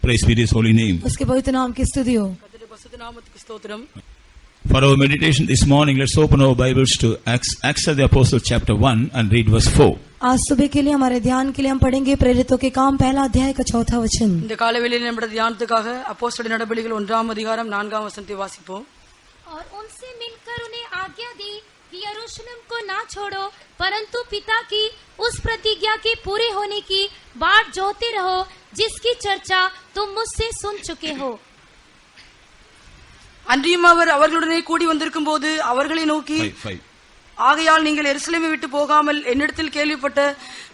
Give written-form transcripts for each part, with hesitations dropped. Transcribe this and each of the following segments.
Praise be His holy name. उसके पवित्र नाम की स्तुति हो। For our meditation this morning, let's open our Bibles to Acts of the Apostles chapter 1 and read verse 4. आज सुबह के लिए हमारे ध्यान के लिए हम पढ़ेंगे प्रेरितों के काम पहला अध्याय का चौथा वचन। இந்த காலைவேளையில் நம்முடைய தியானத்துக்காக அப்போஸ்தலர் நடபடிகள் 1ஆம் அதிகாரம் 4ஆம் வசனத்தை வாசிப்போம்। और उनसे मिलकर उन्हें आज्ञा दी कि यरूशलेम को ना छोड़ो, परंतु पिता की उस प्रतिज्ञा के पूरे होने की बाट जोहते रहो, जिसकी चर्चा तुम मुझसे सुन चुके हो। அன்றியும் அவர் அவர்களுடனே கூடி வந்திருக்கும் போது அவர்களை நோக்கி, ஆகையால் நீங்கள் எருசலேமை விட்டு போகாமல் என்னிடத்தில் கேள்விப்பட்ட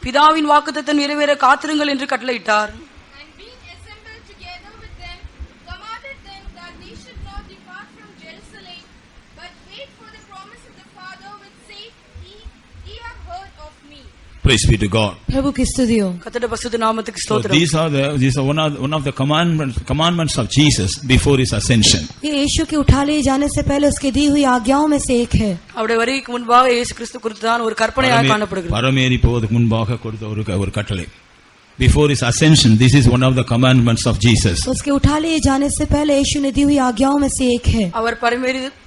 பிதாவின் வாக்குத்தத்தம் நிறைவேற காத்திருங்கள் என்று கட்டளையிட்டார்। Praise be to God. प्रभु की स्तुति हो। கர்த்தருடைய பரிசுத்த நாமத்துக்கு ஸ்தோத்திரம்। These are one of the commandments of Jesus before his ascension. ये यीशु के उठा लिए जाने से पहले उसके दी हुई आज्ञाओं में से एक है। அவருடைய வருகைக்கு முன்பாக இயேசு கிறிஸ்து குறித்து தான் ஒரு கற்பனையாக காணப்படுகிறது। பரமேறி போவதற்கு முன்பாக கொடுத்த ஒரு கட்டளை. Before his ascension, this is one of the commandments of Jesus. उसके उठा लिए जाने से पहले यीशु ने दी हुई आज्ञाओं में से एक है। அவர்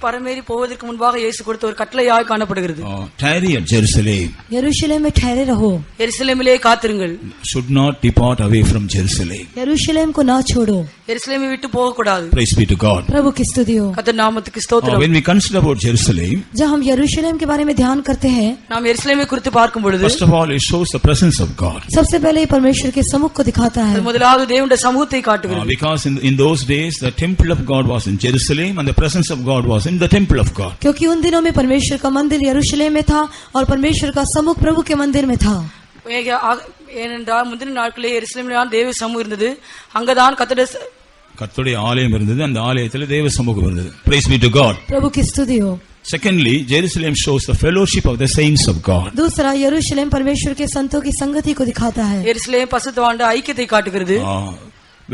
பரமேறி போவதற்கு முன்பாக இயேசு கொடுத்த ஒரு கட்டளையாக காணப்படுகிறது। Tarry at Jerusalem. यरूशलेम में ठहरे रहो। எருசலேமிலே காத்திருங்கள்। Should not depart away from Jerusalem. यरूशलेम को ना छोड़ो। எருசலேமை விட்டு போக கூடாது। Praise be to God. प्रभु की स्तुति हो। கர்த்தருடைய நாமத்துக்கு ஸ்தோத்திரம்। When we consider about Jerusalem, जब हम यरूशलेम के बारे में ध्यान करते हैं, நாம் எருசலேமை குறித்து பார்க்கும் பொழுது, first of all it shows the presence of God. सबसे पहले परमेश्वर के सम्मुख को दिखाता है। முதலாவது தேவனுடைய சமூகத்தை காட்டுகிறது। Because in those days the temple of God was in Jerusalem and the presence of God was in the temple of God. क्योंकि उन दिनों में परमेश्वर का मंदिर यरूशलेम में था और परमेश्वर का सम्मुख प्रभु के मंदिर में था। ஏனென்றால் முந்தின நாட்களே எருசலேமில் தேவ சமூகம் இருந்தது, அங்கதான் கர்த்தருடைய ஆலயம் இருந்தது, அந்த ஆலயத்தில் தேவ சமூகம் இருந்தது. Praise be to God. प्रभु की स्तुति हो। Secondly, Jerusalem shows the fellowship of the saints of God. दूसरा, यरूशलेम परमेश्वर के संतों की संगति को दिखाता है। எருசலேம் பரிசுத்தவான்கள் ஐக்கியத்தை காட்டுகிறது।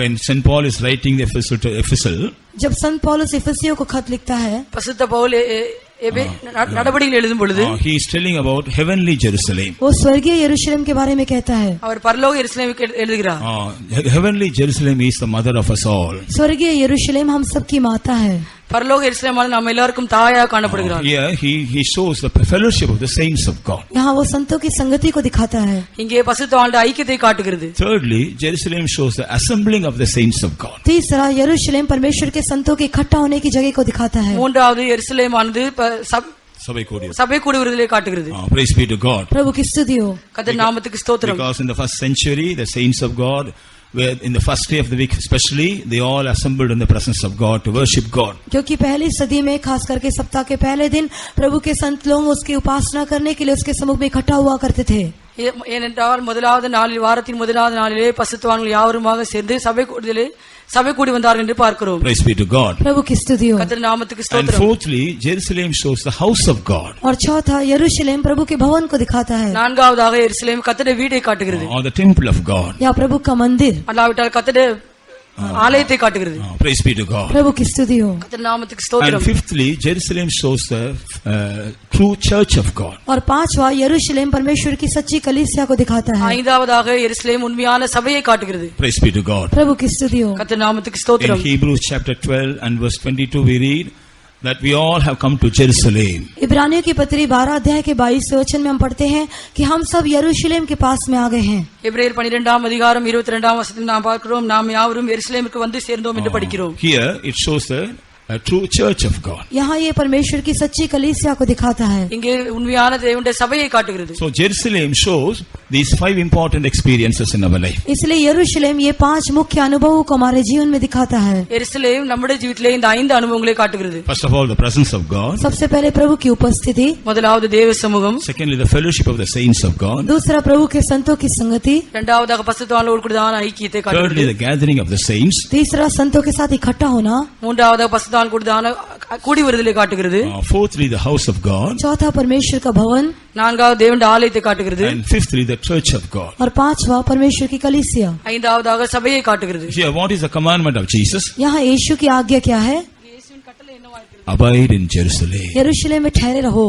When St. Paul is writing the epistle to Ephesus, जब संत पौलुस इफिसियों को खत लिखता है, பரிசுத்த பவுல் நடபடிகள் எழுதும் பொழுது, he is telling about heavenly Jerusalem. वो स्वर्गीय यरूशलेम के बारे में कहता है। அவர் பரலோக எருசலேமுக்கு எழுதுகிறார்। Heavenly Jerusalem is the mother of us all. स्वर्गीय यरूशलेम हम सब की माता है। பரலோக எருசலேமானது நம்ம எல்லாருக்கும் தாயாக காணப்படுகிறார்। Here he shows the fellowship of the saints of God. यहाँ वो संतों की संगति को दिखाता है। இங்கே பரிசுத்தவான்கள் ஐக்கியத்தை காட்டுகிறது। Thirdly, Jerusalem shows the assembling of the saints of God. तीसरा, यरूशलेम परमेश्वर के संतों के इकट्ठा होने की जगह को दिखाता है। மூன்றாவது, எருசலேமானது சபை கூடுவதிலே காட்டுகிறது। Praise be to God. प्रभु की स्तुति हो। கர்த்தருடைய நாமத்துக்கு ஸ்தோத்திரம்। Because in the first century the saints of God where in the first day of the week especially they all assembled in the presence of God to worship God. क्योंकि पहली सदी में खास करके सप्ताह के पहले दिन प्रभु के संत लोग उसकी उपासना करने के लिए उसके सम्मुख में इकट्ठा हुआ करते थे। ஏனென்றால் முதலாவது நாளில், வாரத்தின் முதலாவது நாளிலே பரிசுத்தவான்கள் யாவருமாக சேர்ந்து சபை கூடி வந்தார்கள் என்று பார்க்கிறோம்। Praise be to God. प्रभु की स्तुति हो। கர்த்தருடைய நாமத்துக்கு And ஸ்தோத்திரம்। fourthly, Jerusalem shows the house of God. और चौथा, यरूशलेम प्रभु के भवन को दिखाता है। நான்காவதாக எருசலேம் கர்த்தருடைய வீட்டை காட்டுகிறது, Or the temple of God. या प्रभु का मंदिर, அல்லாவிட்டால் கர்த்தருடைய ஆலயத்தை காட்டுகிறது। Praise be to God. प्रभु की स्तुति हो। கர்த்தருடைய நாமத்துக்கு And ஸ்தோத்திரம்। fifthly, Jerusalem shows the true church of God. और पांचवा, यरूशलेम परमेश्वर की सच्ची कलीसिया को दिखाता है। ஐந்தாவதாக எருசலேம் உண்மையான சபையை காட்டுகிறது। Praise be to God. प्रभु की स्तुति हो। கர்த்தருடைய நாமத்துக்கு In ஸ்தோத்திரம்। Hebrews chapter 12 and verse 22 we read that we all have come to Jerusalem. इब्रानियों की पत्री 12 अध्याय के 22 वचन में हम पढ़ते हैं कि हम सब यरूशलेम के पास में आ गए हैं। எபிரேயர் 12ஆம் அதிகாரம் 22ஆம் வசனத்தில் நாம் பார்க்கிறோம், நாம் யாவரும் எருசலேமுக்கு வந்து சேர்ந்தோம் என்று படிக்கிறோம்। Here it shows the true church of God. यहाँ ये परमेश्वर की सच्ची कलीसिया को दिखाता है। இங்கே உண்மையான தேவனுடைய சபையை காட்டுகிறது। So Jerusalem shows these 5 important experiences in our life. इसलिए यरूशलेम ये 5 मुख्य अनुभवों को हमारे जीवन में दिखाता है। எருசலேம் நம்முடைய ஜீவிதத்திலே இந்த 5 அனுபவங்களை காட்டுகிறது। First of all, the presence of God. सबसे पहले प्रभु की उपस्थिति, முதலாவது தேவ சமூகம், secondly the fellowship of the saints of God, दूसरा प्रभु के संतों की संगति, இரண்டாவதாக பரிசுத்தவான்களோடு கூடியதான ஐக்கியத்தை thirdly காட்டுகிறது, the gathering of the saints, तीसरा संतों के साथ इकट्ठा होना, மூன்றாவதாக பரிசுத்தவான்களோடு கூடியதான கூடி வருதலை காட்டுகிறது, fourthly the house of God, चौथा परमेश्वर का भवन, நான்காவது தேவனுடைய ஆலயத்தை காட்டுகிறது, and fifthly the church of God. और पांचवा परमेश्वर की कलीसिया। ஐந்தாவதாக சபையை காட்டுகிறது। Here what is the commandment of Jesus? यहाँ यीशु की आज्ञा क्या है? Abide in Jerusalem. यरूशलेम में ठहरे रहो।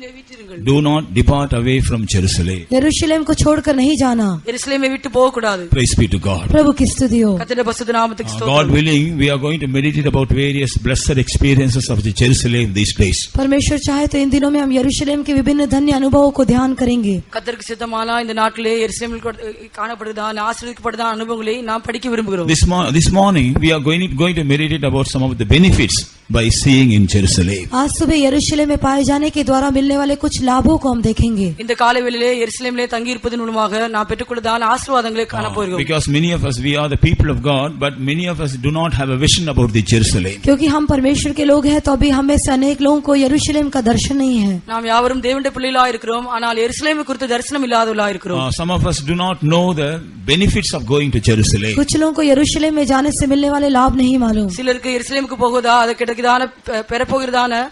எருசலேமிலே வீற்றிருங்கள். Do not depart away from Jerusalem. यरूशलेम को छोड़कर नहीं जाना. எருசலேமை விட்டு போக கூடாது. Praise be to God. प्रभु की स्तुति हो. கர்த்தருடைய பரிசுத்த நாமத்துக்கு God ஸ்தோத்திரம். willing, we are going to meditate about various blessed experiences of the Jerusalem these days. परमेश्वर चाहे तो इन दिनों में हम यरूशलेम के विभिन्न धन्य अनुभवों को ध्यान करेंगे. கர்த்தருக்கு சித்தமானா இந்த நாட்டிலே எருசலேமில் காணப்படுதான ஆசீர்வதிக்கப்படுதான அனுபவங்களை நாம் படிக்க விரும்புகிறோம். This morning we are going to meditate about some of the benefits by seeing in Jerusalem. आज सुबह यरूशलेम में पाए जाने के द्वारा मिलने वाले कुछ लाभों को हम देखेंगे. இந்த காலைவேளையிலே எருசலேமிலே தங்கி இருப்பதன் மூலமாக நாம் பெற்றுக்கொள்ளதான ஆசீர்வாதங்களை காண போகிறோம். Because many of us, we are the people of God, but many of us do not have a vision about the Jerusalem. क्योंकि हम परमेश्वर के लोग हैं तो अभी हमें से अनेक लोगों को यरूशलेम का दर्शन नहीं है. நாம் யாவரும் தேவனுடைய பிள்ளைகளாய் இருக்கிறோம், ஆனால் எருசலேமை குறித்து தரிசனம் இல்லாதவர்களாய் இருக்கிறோம். Some of us do not know the benefits of going to Jerusalem. कुछ लोगों को यरूशलेम में जाने से मिलने वाले लाभ नहीं मालूम. சிலருக்கு எருசலேமுக்கு போகுதா அது கிடைக்குதான பெறப்போகிறதான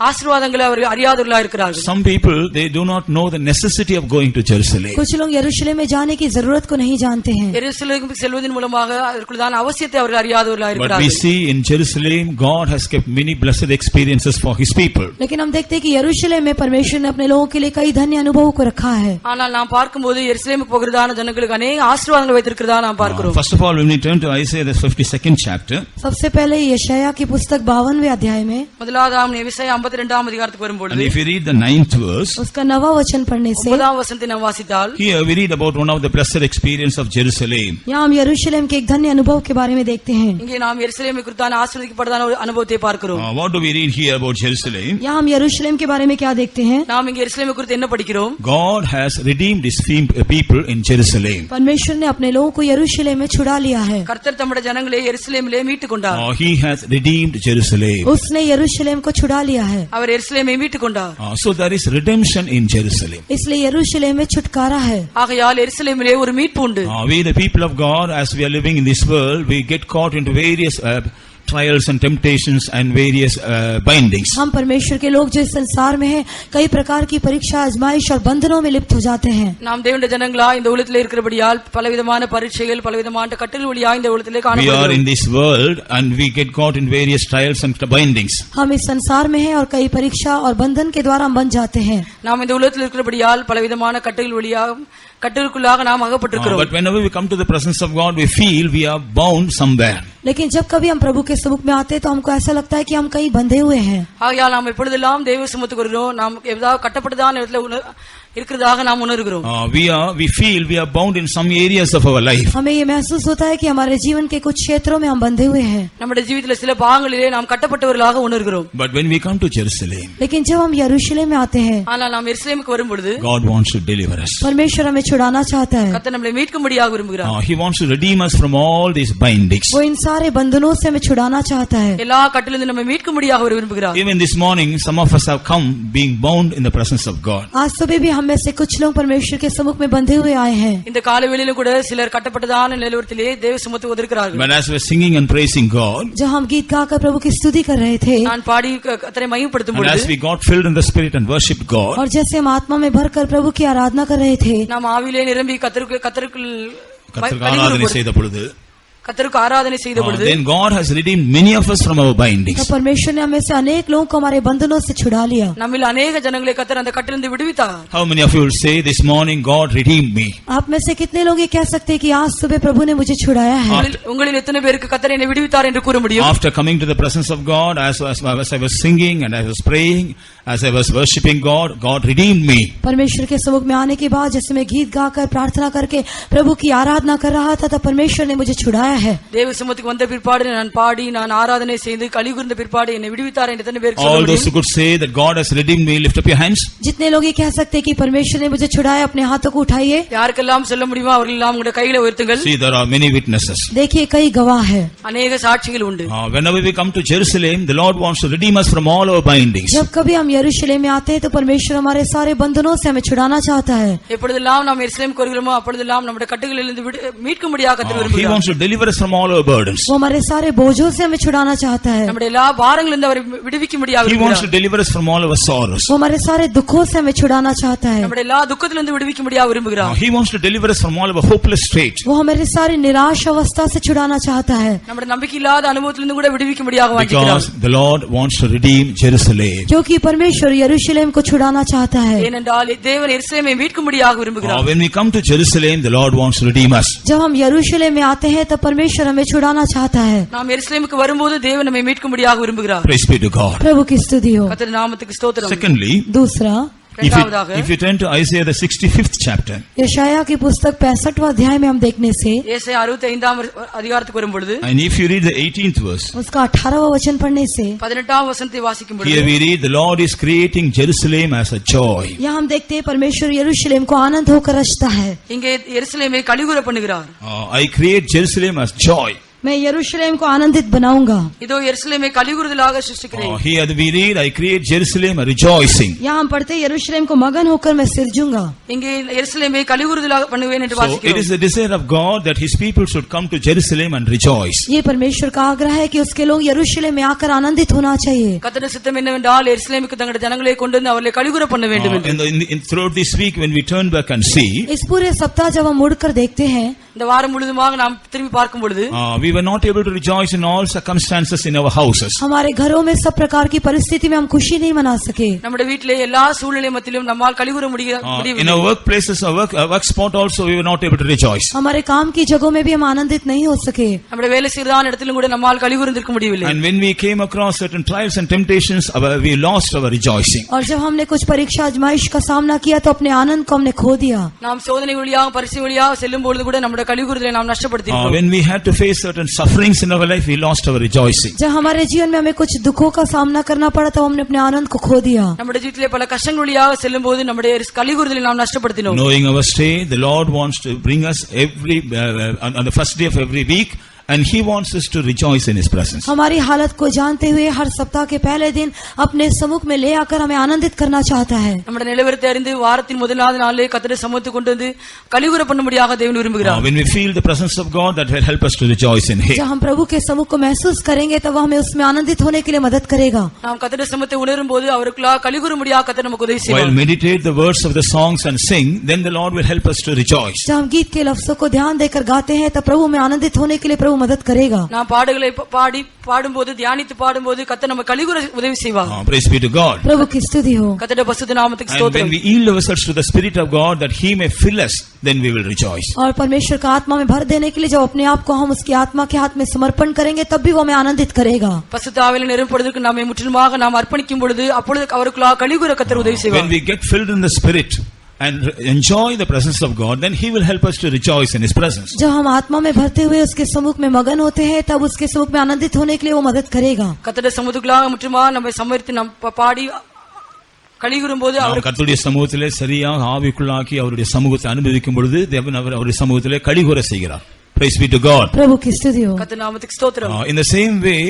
ஆசீர்வாதங்களை அவர்கள் அறியாதவர்களாக இருக்கிறார்கள். Some people, they do not know the necessity of going to Jerusalem. कुछ लोग यरूशलेम में जाने की जरूरत को नहीं जानते हैं. எருசலேமுக்கு செல்வதன் மூலமாக அதற்குள்ளதான அவசியத்தை அவர்கள் அறியாதவர்களாக But we இருக்கிறார்கள். see in Jerusalem, God has kept many blessed experiences for His people. लेकिन हम देखते हैं कि यरूशलेम में परमेश्वर ने अपने लोगों के लिए कई धन्य अनुभवों को रखा है. ஆனால் நாம் பார்க்கும்போது எருசலேமுக்கு போகிறதான ஜனங்களுக்கு अनेक ஆசீர்வாதங்கள் வைத்திருக்கிறதா நாம் பார்க்கிறோம். First of all, when we turn to Isaiah, the 52nd chapter, सबसे पहले यशायाह की पुस्तक 52वें अध्याय में முதலாவது எபிரேயர் 52ஆம் அதிகாரத்துக்கு and வரும்போது if you read the 9th verse, उसका 9वां वचन पढ़ने से 9ஆம் வசனத்தை நாம் வாசித்தால் here we read about one of the blessed experience of Jerusalem. यहाँ हम यरूशलेम के एक धन्य अनुभव के बारे में देखते हैं. இங்கே நாம் எருசலேமை குறித்தான ஆசீர்வதிக்கப்பட்டதான ஒரு அனுபவத்தை பார்க்கிறோம். What do we read here about Jerusalem? यहाँ हम यरूशलेम के बारे में क्या देखते हैं? நாம் இங்கே எருசலேமை குறித்து என்ன படிக்கிறோம்? God has redeemed His people in Jerusalem. परमेश्वर ने अपने लोगों को यरूशलेम में छुड़ा लिया है. கர்த்தர் தம்முடைய ஜனங்களை எருசலேமிலே மீட்டுக் கொண்டார். He has redeemed Jerusalem. उसने यरूशलेम को छुड़ा लिया है. அவர் எருசலேமை மீட்டுக் கொண்டார். So there is redemption in Jerusalem. इसलिए यरूशलेम में छुटकारा है. ஆகையால் எருசலேமிலே ஒரு மீட்பு உண்டு. We the people of God, as we are living in this world, we get caught into various trials and temptations and various bindings. हम परमेश्वर के लोग जो इस संसार में हैं, कई प्रकार की परीक्षा, आजमाइश और बंधनों में लिप्त हो जाते हैं. நாம் தேவனுடைய ஜனங்களா இந்த உலகத்திலே இருக்கிறபடியால் பலவிதமான பரீட்சைகள் பலவிதமான கட்டளை வழியா இந்த உலகத்திலே We are காணப்படுகிறோம். in this world and we get caught in various trials and bindings. हम इस संसार में हैं और कई परीक्षा और बंधन के द्वारा हम बन जाते हैं. நாம் இந்த உலகத்தில் இருக்கிறபடியால் பலவிதமான கட்டளை வழியா கட்டளைக்குள்ளாக நாம் அகப்பட்டிருக்கிறோம். But whenever we come to the presence of God, we feel we are bound somewhere. लेकिन जब कभी हम प्रभु के समुख में आते हैं तो हमको ऐसा लगता है कि हम कहीं बंधे हुए हैं. ஆகையால் நாம் எப்பொழுதெல்லாம் தேவ சமூகத்துக்கு வருகிறோம், நாம் ஏதாவது கட்டப்பட்டதான இடத்துல இருக்கிறதாக நாம் உணர்கிறோம். We feel we are bound in some areas of our life. हमें ये महसूस होता है कि हमारे जीवन के कुछ क्षेत्रों में हम बंधे हुए हैं. நம்முடைய ஜீவிதத்தில் சில பாகங்களிலே நாம் கட்டப்பட்டவர்களாக உணர்கிறோம். But when we come to Jerusalem, लेकिन जब हम यरूशलेम में आते हैं, ஆனால் நாம் எருசலேமுக்கு வரும்பொழுது God wants to deliver us. परमेश्वर हमें छुड़ाना चाहता है. கர்த்தர் நம்மை மீட்கும்படியாக விரும்புகிறார். He wants to redeem us from all these bindings. वो इन सारे बंधनों से हमें छुड़ाना चाहता है. எல்லா கட்டளிலிருந்து நம்மை மீட்கும்படியாக அவர் விரும்புகிறார். Even this morning, some of us have come being bound in the presence of God. आज सुबह भी हम में से कुछ लोग परमेश्वर के सम्मुख में बंधे हुए आए हैं. இந்த காலவேளையிலும் கூட சிலர் கட்டப்பட்டதான நிலவரத்திலே தேவ சமூகத்துக்கு வந்திருக்கிறார்கள். But as we are singing and praising God, जब हम गीत गाकर प्रभु की स्तुति कर रहे थे, நான் பாடி கர்த்தரை மகிமைப்படுத்தும் and as பொழுது we got filled in the Spirit and worshipped God, और जैसे हम आत्मा में भरकर प्रभु की आराधना कर रहे थे, நாம் ஆவியிலே நிரம்பி கர்த்தருக்குள் கர்த்தருக்கு ஆராதனை செய்த பொழுது, கர்த்தருக்கு ஆராதனை செய்த பொழுது then God has redeemed many of us from our bindings. तो परमेश्वर ने हमें से अनेक लोगों को हमारे बंधनों से छुड़ा लिया. நம்மில் अनेक ஜனங்களை கர்த்தர் அந்த கட்டிலிருந்து விடுவித்தார். How many of you will say this morning, God redeemed me? आप में से कितने लोग ये कह सकते हैं कि आज सुबह प्रभु ने मुझे छुड़ाया है? உங்களில் எத்தனை பேருக்கு கர்த்தர் என்னை விடுவித்தார் என்று கூற முடியும்? After coming to the presence of God, as I was singing and I was praying, as I was worshipping God, God redeemed me. परमेश्वर के सम्मुख में आने के बाद जैसे मैं गीत गाकर प्रार्थना करके प्रभु की आराधना कर रहा था, तब परमेश्वर ने मुझे छुड़ाया है. தேவ சமூகத்துக்கு வந்த பிற்பாடு நான் பாடி நான் ஆராதனை செய்து கலிகுர்ந்த பிற்பாடு என்னை விடுவித்தார் என்று எத்தனை பேருக்கு சொல்ல All those முடியும்? who could say that God has redeemed me, lift up your hands. जितने लोग ये कह सकते हैं कि परमेश्वर ने मुझे छुड़ाया, अपने हाथों को उठाइए. யாருக்கெல்லாம் சொல்ல முடியுமோ அவர்கள் எல்லாம் உங்களுடைய கைகளை உயர்த்துங்கள். See, there are many witnesses. देखिए कई गवाह है. अनेक சாட்சிகள் உண்டு. Whenever we come to Jerusalem, the Lord wants to redeem us from all our bindings. जब कभी हम यरूशलेम में आते हैं तो परमेश्वर हमारे सारे बंधनों से हमें छुड़ाना चाहता है. எப்பொழுதெல்லாம் நாம் எருசலேமுக்கு வருகிறோமோ அப்பொழுதெல்லாம் நம்முடைய கட்டுகளிலிருந்து மீட்கும்படியாக கர்த்தர் He விரும்புகிறார். wants to deliver deliver us from all our burdens. वो हमारे सारे बोझों से हमें छुड़ाना चाहता है। நம்முடைய எல்லா பாரங்களிலிருந்து அவரை விடுவிக்கும்படியாக He wants to விரும்புகிறார். deliver us from all our sorrows. वो हमारे सारे दुखों से हमें छुड़ाना चाहता है। நம்முடைய எல்லா துக்கத்திலிருந்து விடுவிக்கும்படியாக விரும்புகிறார். He wants to deliver us from all our hopeless state. वो हमारे सारी निराश अवस्था से छुड़ाना चाहता है। நம்முடைய நம்பிக்கையில்லாத அனுபவத்திலிருந்து கூட விடுவிக்கும்படியாக வாஞ்சிக்கிறார். Because the Lord wants to redeem Jerusalem. क्योंकि परमेश्वर यरूशलेम को छुड़ाना चाहता है। ஏனென்றால் தேவன் எருசலேமை மீட்கும்படியாக விரும்புகிறார். When we come to Jerusalem, the Lord wants to redeem us. जब हम यरूशलेम में आते हैं तब परमेश्वर हमें छुड़ाना चाहता है। நாம் எருசலேமுக்கு வரும்போது தேவன் நம்மை மீட்கும்படியாக விரும்புகிறார். Praise be to God. प्रभु की स्तुति हो। கர்த்தருடைய நாமத்துக்கு ஸ்தோத்திரம். Secondly, दूसरा, if you turn to Isaiah the 65th chapter, यशायाह की पुस्तक 65वां अध्याय में हम देखने से ஏசாயா 65ஆம் அதிகாரத்துக்கு வரும்பொழுது and if you read the 18th verse, उसका 18वां वचन पढ़ने से 18ஆம் வசனத்தை வாசிக்கும் பொழுது here we read, the Lord is creating Jerusalem as a joy. यहाँ हम देखते हैं परमेश्वर यरूशलेम को आनंद होकर रचता है। இங்கே எருசலேமை கலிகூர பண்ணுகிறார். I create Jerusalem as joy. मैं यरूशलेम को आनंदित बनाऊंगा। இதோ எருசலேமை கலிகூறுதலாக சிருஷ்டிக்கிறேன். Here we read, I create Jerusalem a rejoicing. यहाँ हम पढ़ते हैं यरूशलेम को मगन होकर मैं सिरजूंगा। இங்கே எருசலேமை கலிகூறுதலாக பண்ணுவேன் என்று So it வாசிக்கிறோம். is the desire of God that His people should come to Jerusalem and rejoice. ये परमेश्वर का आग्रह है कि उसके लोग यरूशलेम में आकर आनंदित होना चाहिए। கர்த்தருடைய சித்தம் என்னவென்றால் எருசலேமுக்கு தங்களுடைய ஜனங்களை கொண்டு வந்து அவர்களை கலிகூர பண்ண வேண்டும் என்று. Throughout this week, when we turn back and see, इस पूरे सप्ताह जब हम मुड़कर देखते हैं, இந்த வாரம் முழுதுமாக நாம் திரும்பி பார்க்கும் பொழுது we were not able to rejoice in all circumstances in our houses. हमारे घरों में सब प्रकार की परिस्थिति में हम खुशी नहीं मना सके। நம்முடைய வீட்டிலே எல்லா சூழ்நிலை மத்தியிலும் நம்மால் கலிகூர In முடியவில்லை. our workplaces, our work spot also, we were not able to rejoice. हमारे काम की जगहों में भी हम आनंदित नहीं हो सके। நம்முடைய வேலை செய்யறான இடத்திலும் கூட நம்மால் கலிகூர்ந்திருக்க முடியவில்லை. And when we came across certain trials and temptations, we lost our rejoicing. और जब हमने कुछ परीक्षा आजमाइश का सामना किया तो अपने आनंद को हमने खो दिया। நாம் சோதனை வழியாக பரிசு வழியாக செல்லும் பொழுது கூட நம்முடைய கலிகூர்தலை நாம் நஷ்டப்படுத்தினோம். When we had to face certain sufferings in our life, we lost our rejoicing. जब हमारे जीवन में हमें कुछ दुखों का सामना करना पड़ा तो हमने अपने आनंद को खो दिया। நம்முடைய ஜீவிதத்திலே பல கஷ்டங்கள் வழியாக செல்லும் போது நம்முடைய கலிகூர்தலை நாம் நஷ்டப்படுத்தினோம். Knowing our state, the Lord wants to bring us on the first day of every week, and He wants us to rejoice in His presence. हमारी हालत को जानते हुए हर सप्ताह के पहले दिन अपने सम्मुख में ले आकर हमें आनंदित करना चाहता है। நம்முடைய நிலவரத்தை அறிந்து வாரத்தின் முதலாவது நாளிலே கர்த்தருடைய சமூகத்துக்கு கொண்டு வந்து கலிகூர பண்ணும்படியாக தேவன் விரும்புகிறார். When we feel the presence of God, that will help us to rejoice in Him. जब हम प्रभु के सम्मुख को महसूस करेंगे तब हमें उसमें आनंदित होने के लिए मदद करेगा। நாம் கர்த்தருடைய சமூகத்தை உணரும் போது அவருக்குள்ள கலிகூரும்படியாக கர்த்தர் நமக்கு உதவி செய்வார். While meditate the words of the songs and sing, then the Lord will help us to rejoice. जब हम गीत के लफ्जों को ध्यान देकर गाते हैं तब प्रभु में आनंदित होने के लिए प्रभु मदद करेगा। நாம் பாடுகளை பாடும்போது தியானித்து பாடும்போது கர்த்தர் நமக்கு கலிகூர உதவி செய்வார். Praise be to God. प्रभु की स्तुति हो। கர்த்தருடைய பரிசுத்த நாமத்துக்கு And ஸ்தோத்திரம். when we yield ourselves to the Spirit of God that He may fill us, then we will rejoice. और परमेश्वर का आत्मा में भर देने के लिए जब अपने आप को हम उसकी आत्मा के हाथ में समर्पण करेंगे तब भी वो हमें आनंदित करेगा। பரிசுத்த ஆவியிலே நிரம்பப்படுவதற்கு நாமே முற்றிலுமாக நாம் அர்ப்பணிக்கும் பொழுது அப்பொழுது அவருக்குள்ள கலிகூர கர்த்தர் உதவி செய்வார். When we get filled in the Spirit and enjoy the presence of God, then He will help us to rejoice in His presence. जब हम आत्मा में भरते हुए उसके सम्मुख में मगन होते हैं तब उसके सम्मुख में आनंदित होने के लिए वो मदद करेगा। கர்த்தருடைய சமூகத்துக்குள்ளாக முற்றிலுமாக நம்மை சமர்ப்பித்து நாம் பாடி கலிகூரும் போது அவர் கர்த்தருடைய சமூகத்திலே சரியாக ஆவிக்குள்ளாக்கி அவருடைய சமூகத்தை அனுபவிக்கும் பொழுது தேவன் அவருடைய சமூகத்திலே கலிகூர செய்கிறார். Praise be to God. प्रभु की स्तुति हो। கர்த்தர் நாமத்துக்கு ஸ்தோத்திரம். In the same way,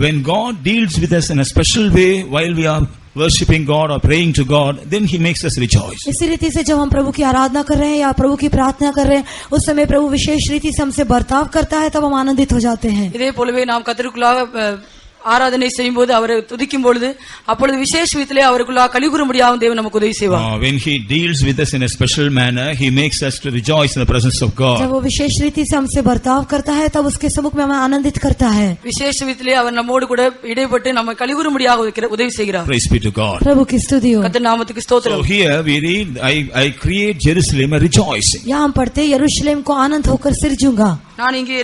when God deals with us in a special way while we are worshipping God or praying to God, then He makes us rejoice. इसी रीति से जब हम प्रभु की आराधना कर रहे हैं या प्रभु की प्रार्थना कर रहे हैं उस समय प्रभु विशेष रीति से हमसे बर्ताव करता है तब हम आनंदित हो जाते हैं। இதே போலவே நாம் கர்த்தருக்குள்ளாக ஆராதனை செய்யும் போது அவரை துதிக்கும் பொழுது அப்பொழுது விசேஷ விதத்திலே அவருக்குள்ள கலிகூரும்படியாக தேவன் நமக்கு உதவி செய்வார். When He deals with us in a special manner, He makes us to rejoice in the presence of जब God. वो विशेष रीति से हमसे बर्ताव करता है तब उसके सम्मुख में हमें आनंदित करता है। விசேஷ விதத்திலே அவர் நம்மோடு கூட இடைப்பட்டு நம்ம கலிகூரும்படியாக உதவி செய்கிறார். Praise be to God. प्रभु की स्तुति हो। கர்த்தர் நாமத்துக்கு So ஸ்தோத்திரம். here we read, I create Jerusalem a rejoicing. यहाँ हम पढ़ते हैं यरूशलेम को आनंद होकर सिरजूंगा। நான் இங்கே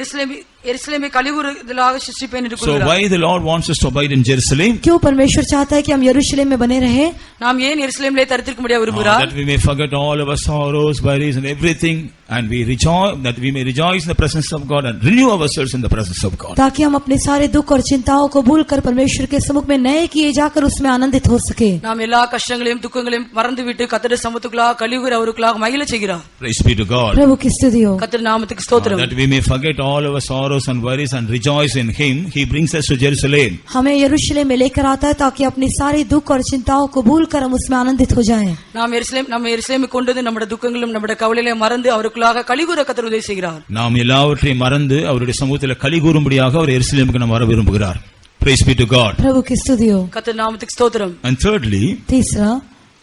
எருசலேமை கலிகூருதலாக சிருஷ்டிப்பேன் என்று So கூறுகிறார். why the Lord wants us to abide in Jerusalem? क्यों परमेश्वर चाहता है कि हम यरूशलेम में बने रहे? நாம் ஏன் எருசலேமிலே தரித்திருக்க முடியாது விரும்புகிறார்? That we may forget all our sorrows, worries and everything, and we rejoice, that we may rejoice in the presence of God and renew ourselves in the presence of God. ताकि हम अपने सारे दुख और चिंताओं को भूलकर परमेश्वर के सम्मुख में नए किए जाकर उसमें आनंदित हो सके। நாம் எல்லா கஷ்டங்களையும் துக்கங்களையும் மறந்துவிட்டு கர்த்தருடைய சமூகத்துக்குள்ளாக கலிகூர அவருக்குள்ளாக மகிழ செய்கிறார். Praise be to God. प्रभु की स्तुति हो। கர்த்தர் நாமத்துக்கு ஸ்தோத்திரம். That we may forget all our sorrows sorrows and worries and rejoice in Him, He brings us to Jerusalem. हमें यरूशलेम में लेकर आता है ताकि अपनी सारी दुख और चिंताओं को भूलकर हम उसमें आनंदित हो जाएं। நாம் எருசலேம் கொண்டு வந்து நம்முடைய துக்கங்களும் நம்முடைய கவலைகளையும் மறந்து அவருக்குள்ளாக களிகூர கர்த்தர் உதவி செய்கிறார். நாம் எல்லாவற்றையும் மறந்து அவருடைய சமூகத்தில் களிகூரும்படியாக அவர் எருசலேமுக்கு நாம் வர விரும்புகிறார். Praise be to God. प्रभु की स्तुति हो। கர்த்தர் நாமத்துக்கு ஸ்தோத்திரம். And thirdly, तीसरा,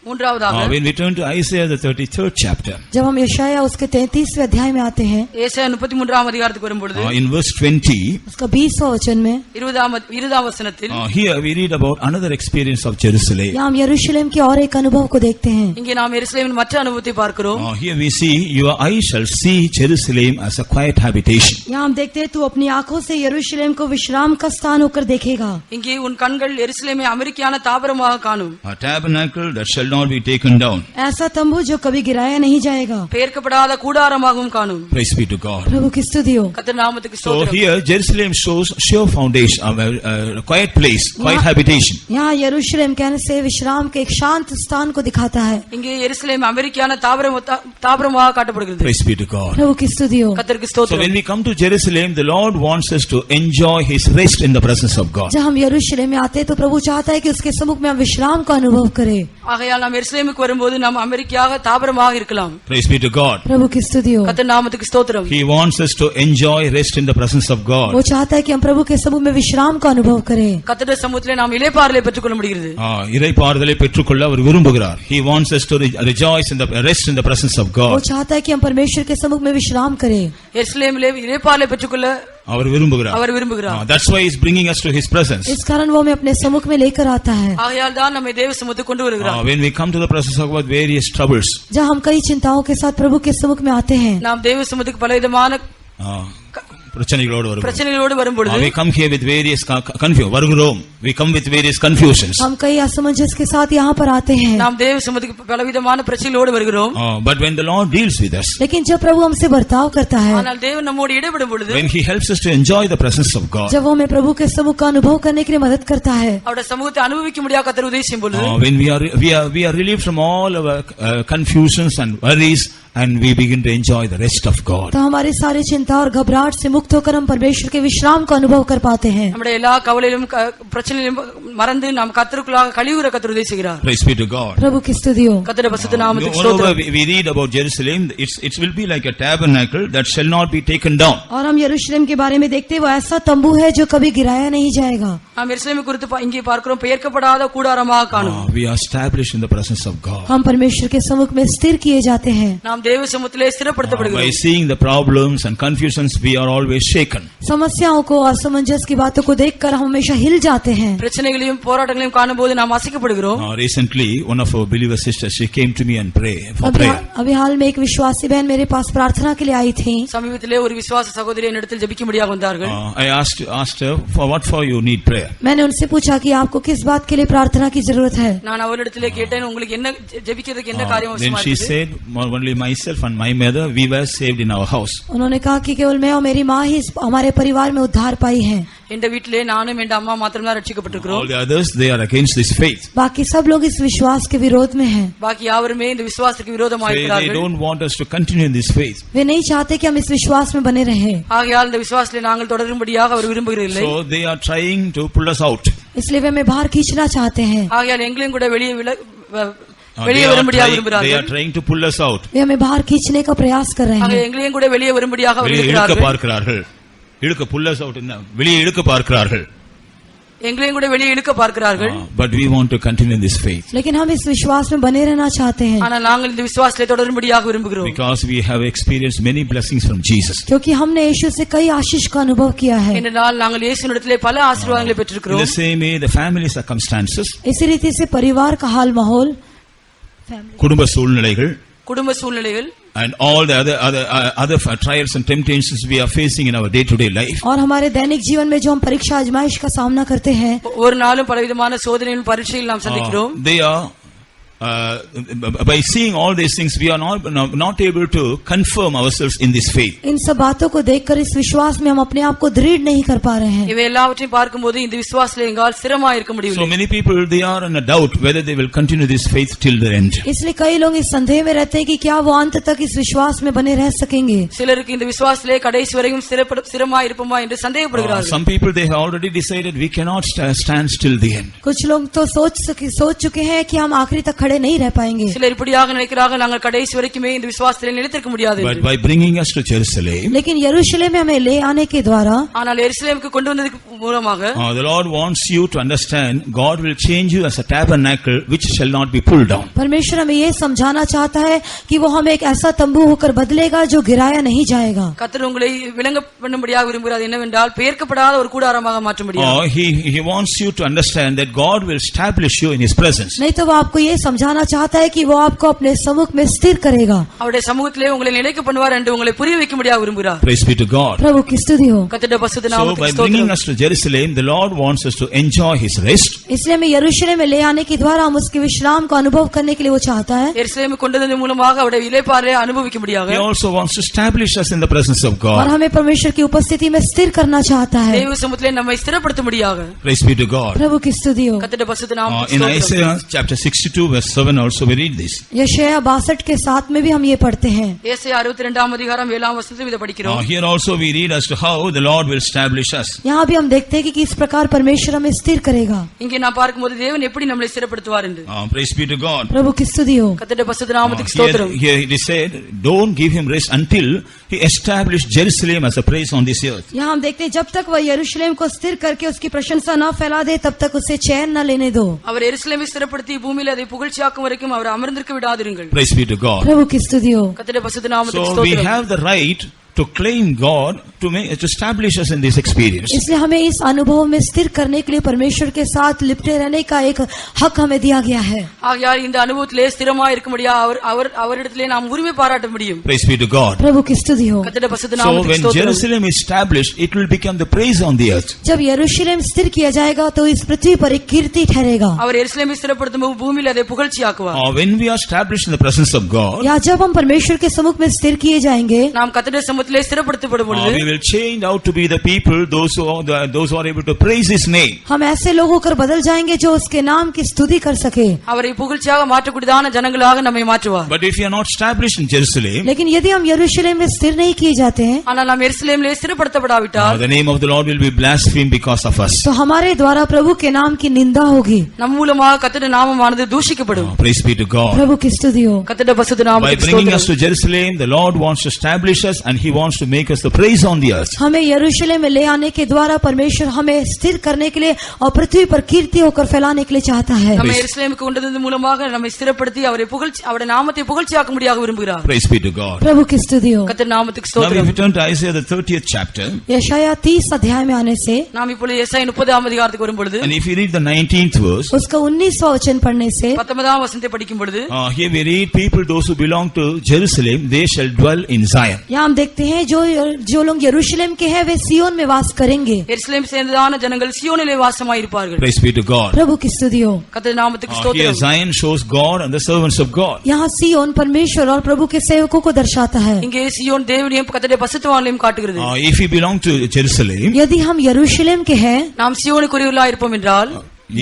மூன்றாவதாக when we turn to Isaiah the 33rd chapter, जब हम यशायाह उसके 33वें अध्याय में आते हैं, ஏசாயா 33ஆம் அதிகாரத்துக்கு வரும்பொழுது in verse 20, उसका 20वां वचन में 20ஆம் வசனத்தில் here we read about another experience of Jerusalem. यहाँ हम यरूशलेम के और एक अनुभव को देखते हैं। இங்கே நாம் எருசலேமின் மற்ற அனுபவத்தை பார்க்கிறோம். Here we see, your eyes shall see Jerusalem as a quiet habitation. यहाँ हम देखते हैं तू अपनी आंखों से यरूशलेम को विश्राम का स्थान होकर देखेगा। இங்கே உன் கண்கள் எருசலேமை அமைதியான தாபரமாக காணும். A tabernacle that shall not be taken down. ऐसा तंबू जो कभी गिराया नहीं जाएगा। பெயர்க்கப்படாத கூடாரமாகவும் காணும். Praise be to God. प्रभु की स्तुति हो। கர்த்தர் நாமத்துக்கு So ஸ்தோத்திரம். here Jerusalem shows sure foundation, a quiet place, quiet habitation. यहाँ यरूशलेम कहने से विश्राम के एक शांत स्थान को दिखाता है। இங்கே எருசலேம் அமைதியான தாபரமாக காட்டப்படுகிறது. Praise be to God. प्रभु की स्तुति हो। கர்த்தருக்கு So when ஸ்தோத்திரம். we come to Jerusalem, the Lord wants us to enjoy His rest in the presence of God. जब हम यरूशलेम में आते हैं तो प्रभु चाहता है कि उसके सम्मुख में हम विश्राम का अनुभव करें। ஆகையால் நாம் எருசலேமுக்கு வரும்போது நாம் அமெரிக்காக தாபரமாக இருக்கலாம். Praise be to God. प्रभु की स्तुति हो। கர்த்தர் நாமத்துக்கு ஸ்தோத்திரம். He wants us to enjoy rest in the presence of God. वो चाहता है कि हम प्रभु के सम्मुख में विश्राम का अनुभव करें। கர்த்தருடைய சமூகத்திலே நாம் இளைப்பாறுதலை பெற்றுக்கொள்ள முடிகிறது. இறைப்பாறுதலை பெற்றுக்கொள்ள அவர் விரும்புகிறார். He wants us to rejoice in the rest in the presence of वो God. चाहता है कि हम परमेश्वर के सम्मुख में विश्राम करें। எருசலேமிலே இளைப்பாறுதலை பெற்றுக்கொள்ள அவர் விரும்புகிறார். அவர் விரும்புகிறார். That's why He is bringing us to His presence. इस कारण वो हमें अपने सम्मुख में लेकर आता है। ஆகையால் தான் நம்மை தேவ சமூகத்துக்கு கொண்டு வருகிறார். When we come to the presence of God, various troubles. जब हम कई चिंताओं के साथ प्रभु के सम्मुख में आते हैं, நாம் தேவ சமூகத்துக்கு பலவிதமான பிரச்சனைகளோடு வரும்பொழுது we come here with various வருகிறோம். We come with various confusions. हम कई असमंजस के साथ यहाँ पर आते हैं। நாம் தேவ சமூகத்துக்கு பலவிதமான பிரச்சனைகளோடு வருகிறோம். But when the Lord deals with us, लेकिन जब प्रभु हमसे बर्ताव करता है, ஆனால் தேவன் நம்மோடு இடைபடும் பொழுது, when He helps us to enjoy the presence of God, जब वो हमें प्रभु के सम्मुख का अनुभव करने के लिए मदद करता है, அவருடைய சமூகத்தை அனுபவிக்க முடியாத கர்த்தர் உதவி செய்யும் பொழுது, when we are relieved from all our confusions and worries, and we begin to enjoy the rest of God. तो हमारी सारी चिंता और घबराहट से मुक्त होकर हम परमेश्वर के विश्राम का अनुभव कर पाते हैं। நம்முடைய எல்லா கவலையிலும் பிரச்சனையிலும் மறந்து நாம் கர்த்தருக்குள்ளாக கழிவுற கர்த்தர் உதவி செய்கிறார். Praise be to God. प्रभु की स्तुति हो। கர்த்தருடைய பரிசுத்த நாமத்துக்கு Moreover, ஸ்தோத்திரம். we read about Jerusalem. It will be like a tabernacle that shall not be taken down. और हम यरूशलेम के बारे में देखते हैं वो ऐसा तंबू है जो कभी गिराया नहीं जाएगा। நாம் எருசலேமை குறித்து இங்கே பார்க்கிறோம், பெயர்க்கப்படாத கூடாரமாக காணும். We are established in the presence of God. हम परमेश्वर के सम्मुख में स्थिर किए जाते हैं। நாம் தேவ சமூகத்திலே ஸ்திரப்படுத்தப்படுகிறோம். By seeing the problems and confusions, we are always shaken. समस्याओं को और असमंजस की बातों को देखकर हम हमेशा हिल जाते हैं। பிரச்சனைகளையும் போராட்டங்களையும் காணும்போது நாம் அசைக்கப்படுகிறோம். Recently, one of our believer sisters, she came to me and for prayer. अभी हाल में एक विश्वासी बहन मेरे पास प्रार्थना के लिए आई थी। சமீபத்திலே ஒரு விசுவாச சகோதரி என்னிடத்தில் ஜெபிக்கும்படியாக வந்தார்கள். I asked her for you need prayer. मैंने उनसे पूछा कि आपको किस बात के लिए प्रार्थना की जरूरत है। நான் அவளிடத்திலே கேட்டேன், உங்களுக்கு என்ன ஜெபிக்கிறதுக்கு என்ன காரியம் Then அவசியமா she இருக்குது? said, only myself and my mother, we were saved in our house. उन्होंने कहा कि केवल मैं और मेरी माँ ही हमारे परिवार में उद्धार पाई हैं। எந்த வீட்டிலே நானும் என் அம்மா மாத்திரம் தான் ரட்சிக்கப்பட்டிருக்கிறோம். All the others, they are against this faith. बाकी सब लोग इस विश्वास के विरोध में हैं। பாக்கி யாவருமே இந்த விசுவாசத்துக்கு விரோதமாக They இருக்கிறார்கள். don't want us to continue in this faith. वे नहीं चाहते कि हम इस विश्वास में बने रहें। ஆகையால் இந்த விசுவாசத்திலே நாங்கள் தொடரும்படியாக அவர் விரும்புகிறதில்லை. So they are trying to pull us out. इसलिए वे हमें बाहर खींचना चाहते हैं। ஆகையால் எங்களையும் கூட வெளியே They வரும்படியாக are விரும்புகிறார்கள். trying to pull us out. वे हमें बाहर खींचने का प्रयास कर रहे ஆக हैं। எங்களையும் கூட வெளியே வரும்படியாக வெளியே இழுக்க விரும்புகிறார்கள். பார்க்கிறார்கள். pull us out வெளியே இழுக்க பார்க்கிறார்கள். எங்களையும் கூட வெளியே இழுக்க பார்க்கிறார்கள். But we want to continue in this faith. लेकिन हम इस विश्वास में बने रहना चाहते हैं। ஆனால் நாங்கள் இந்த விசுவாசத்திலே தொடரும்படியாக விரும்புகிறோம். Because we have experienced many blessings from Jesus. क्योंकि हमने यीशु से कई आशीष का अनुभव किया है। ஏனென்றால் நாங்கள் இயேசுவிடத்திலே பல ஆசீர்வாதங்களை In பெற்றிருக்கிறோம். the same way, the family circumstances, इसी रीति से परिवार का हाल माहौल, குடும்ப சூழ்நிலைகள், குடும்ப சூழ்நிலைகள் and all the other trials and temptations we are facing in our day-to-day life. और हमारे दैनिक जीवन में जो हम परीक्षा आजमाइश का सामना करते हैं, ஒரு நாளும் பலவிதமான சோதனைகள் பரீட்சைகள் நாம் சந்திக்கிறோம். They are by seeing all these things, we are not able to confirm ourselves in this faith. इन सब बातों को देखकर इस विश्वास में हम अपने आप को दृढ़ नहीं कर पा रहे हैं. இவை எல்லாவற்றையும் பார்க்கும்போது இந்த விசுவாசத்திலே எங்கால் ஸ்திரமா இருக்க So முடியவில்லை. many people, they are in a doubt whether they will continue this faith till the end. इसलिए कई लोग इस संदेह में रहते हैं कि क्या वो अंत तक इस विश्वास में बने रह सकेंगे. சிலருக்கு இந்த விசுவாசத்திலே கடைசி வரையும் ஸ்திரமா இருப்போமா என்று சந்தேகப்படுகிறார்கள். Some people, they have already decided we cannot stand till the end. कुछ लोग तो सोच चुके हैं कि हम आखिरी तक खड़े नहीं रह पाएंगे. சிலர் இப்படியாக நினைக்கிறார்கள் நாங்கள் கடைசி வரைக்குமே இந்த விசுவாசத்திலே நிலைத்திருக்க முடியாது But என்று. by bringing us to Jerusalem, लेकिन यरूशलेम में हमें ले आने के द्वारा ஆனால் எருசலேமுக்கு கொண்டு வந்ததுக்கு மூலமாக the Lord wants you to understand God will change you as a tabernacle which shall not be pulled down. परमेश्वर हमें ये समझाना चाहता है कि वो हमें एक ऐसा तंबू होकर बदलेगा जो गिराया नहीं जाएगा. கர்த்தர் உங்களை விளங்க பண்ணும்படியாக விரும்புகிறார் என்னவென்றால் பெயர்க்கப்படாத ஒரு கூடாரமாக மாற்ற முடியாது. He wants you to understand that God will establish you in His presence. नहीं तो वो आपको ये समझाना चाहता है कि वो आपको अपने सम्मुख में स्थिर करेगा. அவருடைய சமூகத்திலே உங்களை நிலைக்க பண்ணுவார் என்று உங்களை புரிய வைக்கும்படியாக விரும்புகிறார். Praise be to God. प्रभु की स्तुति हो. கர்த்தருடைய பரிசுத்த So by நாமத்துக்கு bringing ஸ்தோத்திரம். us to Jerusalem, the Lord wants us to enjoy His rest. इसलिए हमें यरूशलेम में ले आने के द्वारा हम उसके विश्राम को अनुभव करने के लिए वो चाहता है. எருசலேமுக்கு கொண்டு வந்ததன் மூலமாக அவருடைய இளைப்பாறை அனுபவிக்கும்படியாக He also wants to establish us in the presence of और God. हमें परमेश्वर की उपस्थिति में स्थिर करना चाहता है. தேவ சமூகத்திலே நம்மை ஸ்திரப்படுத்தும்படியாக. Praise be to God. प्रभु की स्तुति हो. கர்த்தருடைய பரிசுத்த நாமத்துக்கு In ஸ்தோத்திரம். Isaiah chapter 62 verse 7 also we read this. यशायाह 62 के 7 में भी हम ये पढ़ते हैं. ஏசாயா 62 அதிகாரம் 7 வசனத்தில் இதை படிக்கிறோம். Here also we read as to how the Lord will establish us. यहाँ भी हम देखते हैं कि किस प्रकार परमेश्वर हमें स्थिर करेगा. இங்கே நான் பார்க்கும்போது தேவன் எப்படி நம்மை ஸ்திரப்படுத்துவார் என்று. Praise be to God. प्रभु की स्तुति हो. கர்த்தருடைய பரிசுத்த நாமத்துக்கு ஸ்தோத்திரம். Here it is said, don't give him rest until he established Jerusalem as a praise on this earth. यहाँ हम देखते हैं जब तक वह यरूशलेम को स्थिर करके उसकी प्रशंसा न फैला दे तब तक उसे चैन न लेने दो. அவர் எருசலேமை ஸ்திரப்படுத்தி பூமியிலே அதை புகழ்ச்சியாக்கும் வரைக்கும் அவர் அமர்ந்திருக்க விடாதிருங்கள். Praise be to God. प्रभु की स्तुति हो. கர்த்தருடைய பரிசுத்த நாமத்துக்கு So we ஸ்தோத்திரம். have the right to claim God to establish us in this experience. इसलिए हमें इस अनुभव में स्थिर करने के लिए परमेश्वर के साथ लिपटे रहने का एक हक हमें दिया गया है. ஆகையால் இந்த அனுபவத்திலே ஸ்திரமாக இருக்கும்படியா அவரிடத்திலே நாம் உரிமை பாராட்ட முடியும். Praise be to God. प्रभु की स्तुति हो. கர்த்தருடைய பரிசுத்த So நாமத்துக்கு when ஸ்தோத்திரம். Jerusalem is established, it will become the praise on the earth. जब यरूशलेम स्थिर किया जाएगा तो इस पृथ्वी पर एक कीर्ति ठहरेगा. அவர் எருசலேமை ஸ்திரப்படுத்தும் போது பூமியிலே அதை புகழ்ச்சியாக்குவார். When we are established in the presence of God, या जब हम परमेश्वर के सम्मुख में स्थिर किए जाएंगे நாம் கர்த்தருடைய சமூகத்திலே ஸ்திரப்படுத்தப்படும் பொழுது we will change out to be the people, those who are able to praise His name. हम ऐसे लोग होकर बदल जाएंगे जो उसके नाम की स्तुति कर सके. அவரை புகழ்ச்சியாக மாற்றக்கூடியதான ஜனங்களாக நம்மை மாற்றுவார். But if you are not established in Jerusalem, लेकिन यदि हम यरूशलेम में स्थिर नहीं किए जाते हैं ஆனால் நாம் எருசலேமிலே ஸ்திரப்படுத்தப்படாவிட்டால் the name of the Lord will be blasphemed because of us. तो हमारे द्वारा प्रभु के नाम की निंदा होगी. நம் மூலமாக கர்த்தருடைய நாமமானது தூஷிக்கப்படும். Praise be to God. प्रभु की स्तुति हो. கர்த்தருடைய பரிசுத்த By நாமத்துக்கு bringing us ஸ்தோத்திரம். to Jerusalem, the Lord wants to establish us and He wants to make us the praise on the earth. हमें यरूशलेम में ले आने के द्वारा परमेश्वर हमें स्थिर करने के लिए और पृथ्वी पर कीर्ति होकर फैलाने के लिए चाहता है. நம்மை எருசலேமுக்கு கொண்டு வந்ததன் மூலமாக நம்மை ஸ்திரப்படுத்தி அவருடைய நாமத்தை புகழ்ச்சியாக்கும்படியாக விரும்புகிறார். Praise be to God. प्रभु की स्तुति हो. கர்த்தர் நாமத்துக்கு Now ஸ்தோத்திரம். if you turn to Isaiah the 30th chapter, यशायाह 30 अध्याय में आने से நாம் இப்பொழுது எசாயா 30 அதிகாரத்துக்கு வரும் பொழுது and if you read the 19th verse, उसका 19वां वचन पढ़ने से 19 वचनத்தை படிக்கும் பொழுது here we read, people those who belong to Jerusalem, they shall dwell in Zion. यहाँ हम देखते हैं जो लोग यरूशलेम के हैं वे सियोन में वास करेंगे. எருசலேம் சேர்ந்ததான ஜனங்கள் சியோனிலே வாசமாய் இருப்பார்கள். Praise be to God. प्रभु की स्तुति हो. கர்த்தர் நாமத்துக்கு Here ஸ்தோத்திரம். Zion shows God and the servants of God. यहाँ सियोन परमेश्वर और प्रभु के सेवकों को दर्शाता है. இங்கே சியோன் தேவனையும் கர்த்தருடைய பரிசுத்தவான்களையும் காட்டுகிறது. If you belong to Jerusalem, यदि हम यरूशलेम के हैं நாம் சியோனுக்குரியவர்களாய் இருப்போம் என்றால்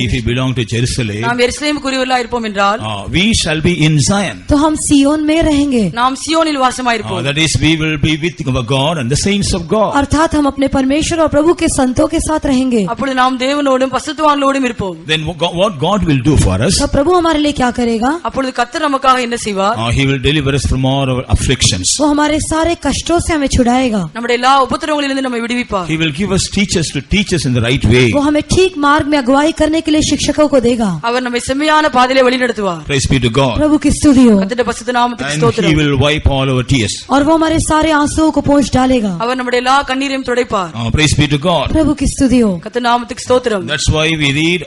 if you belong to Jerusalem, நாம் எருசலேமுக்குரியவர்களாய் இருப்போம் என்றால் we shall be in Zion. तो हम सियोन में रहेंगे. நாம் சியோனில் வாசமாய் இருப்போம். That is, we will be with our God and the saints of God. अर्थात हम अपने परमेश्वर और प्रभु के संतों के साथ रहेंगे. அப்பொழுது நாம் தேவனோடும் பரிசுத்தவான்களோடும் இருப்போம். Then what God will do for us, तो प्रभु हमारे लिए क्या करेगा? அப்பொழுது கர்த்தர் நமக்காக என்ன செய்வார்? He will deliver us from all our afflictions. वो हमारे सारे कष्टों से हमें छुड़ाएगा. நம்முடைய எல்லா உபத்திரவங்களிலிருந்து நம்மை விடுவிப்பார். He will give us teachers to teach us in the right way. वो हमें ठीक मार्ग में अगुवाई करने के लिए शिक्षकों को देगा. அவர் நம்மை செம்மையான பாதையிலே வழிநடத்துவார். Praise be to God. प्रभु की स्तुति हो. கர்த்தருடைய பரிசுத்த நாமத்துக்கு And He ஸ்தோத்திரம். will wipe all our tears. और वो हमारे सारे आंसुओं को पोंछ डालेगा. அவர் நம்முடைய எல்லா கண்ணீரையும் துடைப்பார். Praise be to God. प्रभु की स्तुति हो. கர்த்தர் நாமத்துக்கு ஸ்தோத்திரம். That's why we read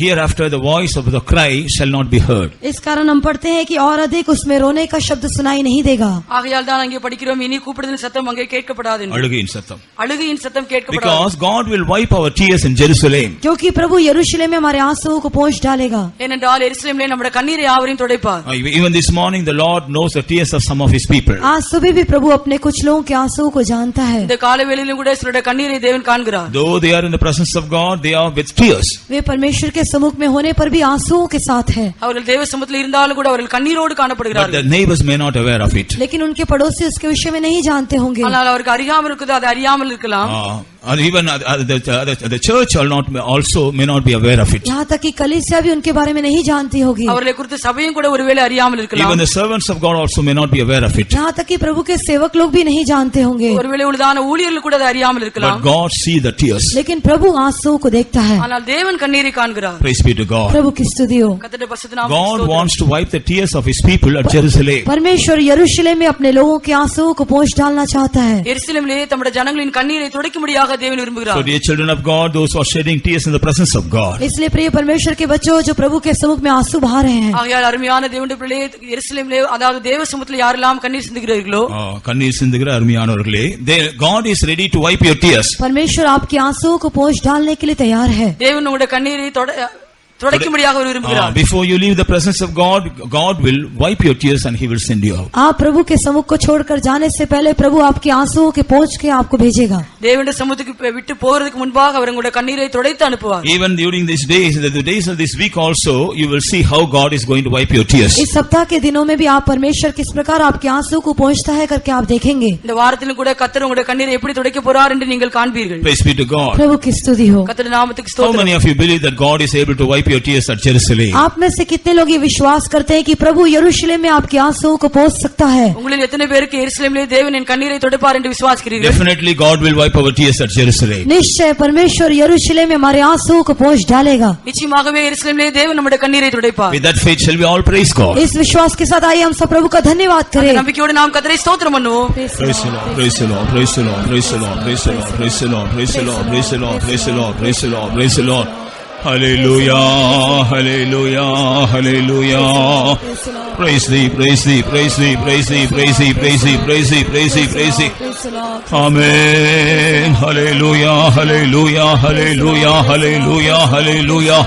hereafter the voice of the cry shall not be heard. इस कारण हम पढ़ते हैं कि और अधिक उसमें रोने का शब्द सुनाई नहीं देगा. ஆகையால் தான் அங்கே படிக்கிறோம், இனி கூப்பிடுதலின் சத்தம் அங்கே கேட்கப்படாது என்று. அழுகையின் சத்தம். அழுகையின் சத்தம் கேட்கப்படாது. Because God will wipe our tears in Jerusalem. क्योंकि प्रभु यरूशलेम में हमारे आंसुओं को पोंछ डालेगा. ஏனென்றால் எருசலேமிலே நம்முடைய கண்ணீரை யாவரையும் துடைப்பார். Even this morning the Lord knows the tears of some of his people. आज सुबह भी प्रभु अपने कुछ लोगों के आंसुओं को जानता है. இந்த காலவேளையிலும் கூட சிலருடைய கண்ணீரை தேவன் காண்கிறார். Though they are in the presence of God, they are with tears. वे परमेश्वर के सम्मुख में होने पर भी आंसुओं के साथ है. அவர்கள் தேவ சமூகத்தில் இருந்தாலும் கூட அவர்கள் கண்ணீரோடு But காணப்படுகிறார்கள். the neighbors may not aware of it. लेकिन उनके पड़ोसी उसके विषय में नहीं जानते होंगे. ஆனால் அவருக்கு அறியாமல் இருக்குது, அது அறியாமல் இருக்கலாம். And even the church also may not be aware of it. यहाँ तक कि कलीसिया भी उनके बारे में नहीं जानती होगी. அவர்களை குறித்து சபையும் கூட ஒருவேளை அறியாமல் இருக்கலாம். Even the servants of God also may not be aware of it. यहाँ तक कि प्रभु के सेवक लोग भी नहीं जानते होंगे. ஒருவேளை உள்ளதான ஊழியர்கள் கூட அதை அறியாமல் இருக்கலாம். But God sees the tears. लेकिन प्रभु आंसुओं को देखता है. ஆனால் தேவன் கண்ணீரை காண்கிறார். Praise be to God. प्रभु की स्तुति हो. கர்த்தருடைய பரிசுத்த நாமத்துக்கு God ஸ்தோத்திரம். wants to wipe the tears of His people at Jerusalem. परमेश्वर यरूशलेम में अपने लोगों के आंसुओं को पोंछ डालना चाहता है. எருசலேமிலே தம்முடைய ஜனங்களின் கண்ணீரை துடைக்கும்படியாக தேவன் So விரும்புகிறார். dear children of God, those who are shedding tears in the presence of God, इसलिए प्रिय परमेश्वर के बच्चों जो प्रभु के सम्मुख में आंसू बहा रहे हैं, ஆகையால் அருமையான தேவனுடைய பிள்ளையே, எருசலேமிலே அதாவது தேவ சமூகத்தில் யாரெல்லாம் கண்ணீர் சிந்துகிறார்களோ, கண்ணீர் சிந்துகிற அருமையானவர்களே, God is ready to wipe your tears. परमेश्वर आपके आंसुओं को पोंछ डालने के लिए तैयार है. தேவன் உங்களுடைய கண்ணீரை துடைக்கும்படியாக அவர் விரும்புகிறார். Before you leave the presence of God, God will wipe your tears and He will send you out. आप प्रभु के सम्मुख को छोड़कर जाने से पहले प्रभु आपके आंसुओं के पोंछ के आपको भेजेगा. தேவனுடைய சமூகத்துக்கு விட்டு போகிறதுக்கு முன்பாக அவர் உங்களுடைய கண்ணீரை துடைத்து அனுப்புவார். Even during these days, the days of this week also, you will see how God is going to wipe your tears. इस सप्ताह के दिनों में भी आप परमेश्वर किस प्रकार आपके आंसू को पोंछता है करके आप देखेंगे. இந்த வாரத்திலும் கூட கர்த்தர் உங்களுடைய கண்ணீரை எப்படி துடைக்க போறார் என்று நீங்கள் காண்பீர்கள். Praise be to God. प्रभु की स्तुति हो. கர்த்தருடைய நாமத்துக்கு How ஸ்தோத்திரம். many of you believe that God is able to wipe your tears at Jerusalem? आप में से कितने लोग ये विश्वास करते हैं कि प्रभु यरूशलेम में आपके आंसुओं को पोंछ सकता है? உங்களில் எத்தனை பேருக்கு எருசலேமிலே தேவன் என் கண்ணீரை துடைப்பார் என்று விசுவாசிக்கிறீர்கள்? Definitely God will wipe our tears at Jerusalem. निश्चय परमेश्वर यरूशलेम में हमारे आंसुओं को पोंछ डालेगा. நிச்சயமாகவே எருசலேமிலே தேவன் நம்முடைய கண்ணீரை துடைப்பார். With that faith shall we all praise God. इस विश्वास के साथ आइए हम सब प्रभु का धन्यवाद அந்த करें. நம்பிக்கையோடு நாம் கர்த்தரை ஸ்தோத்திரம் பண்ணுவோம். Praise the Lord, praise the Lord, praise the Lord, praise the Lord, praise the Lord, praise the Lord, praise the Lord, praise the Lord, praise the Lord, praise the Lord, praise the Lord. Hallelujah, hallelujah, hallelujah. Praise thee, praise thee, praise thee, praise thee, praise thee, praise thee, praise thee, praise thee, praise thee. Amen. Hallelujah, hallelujah, hallelujah, hallelujah, hallelujah.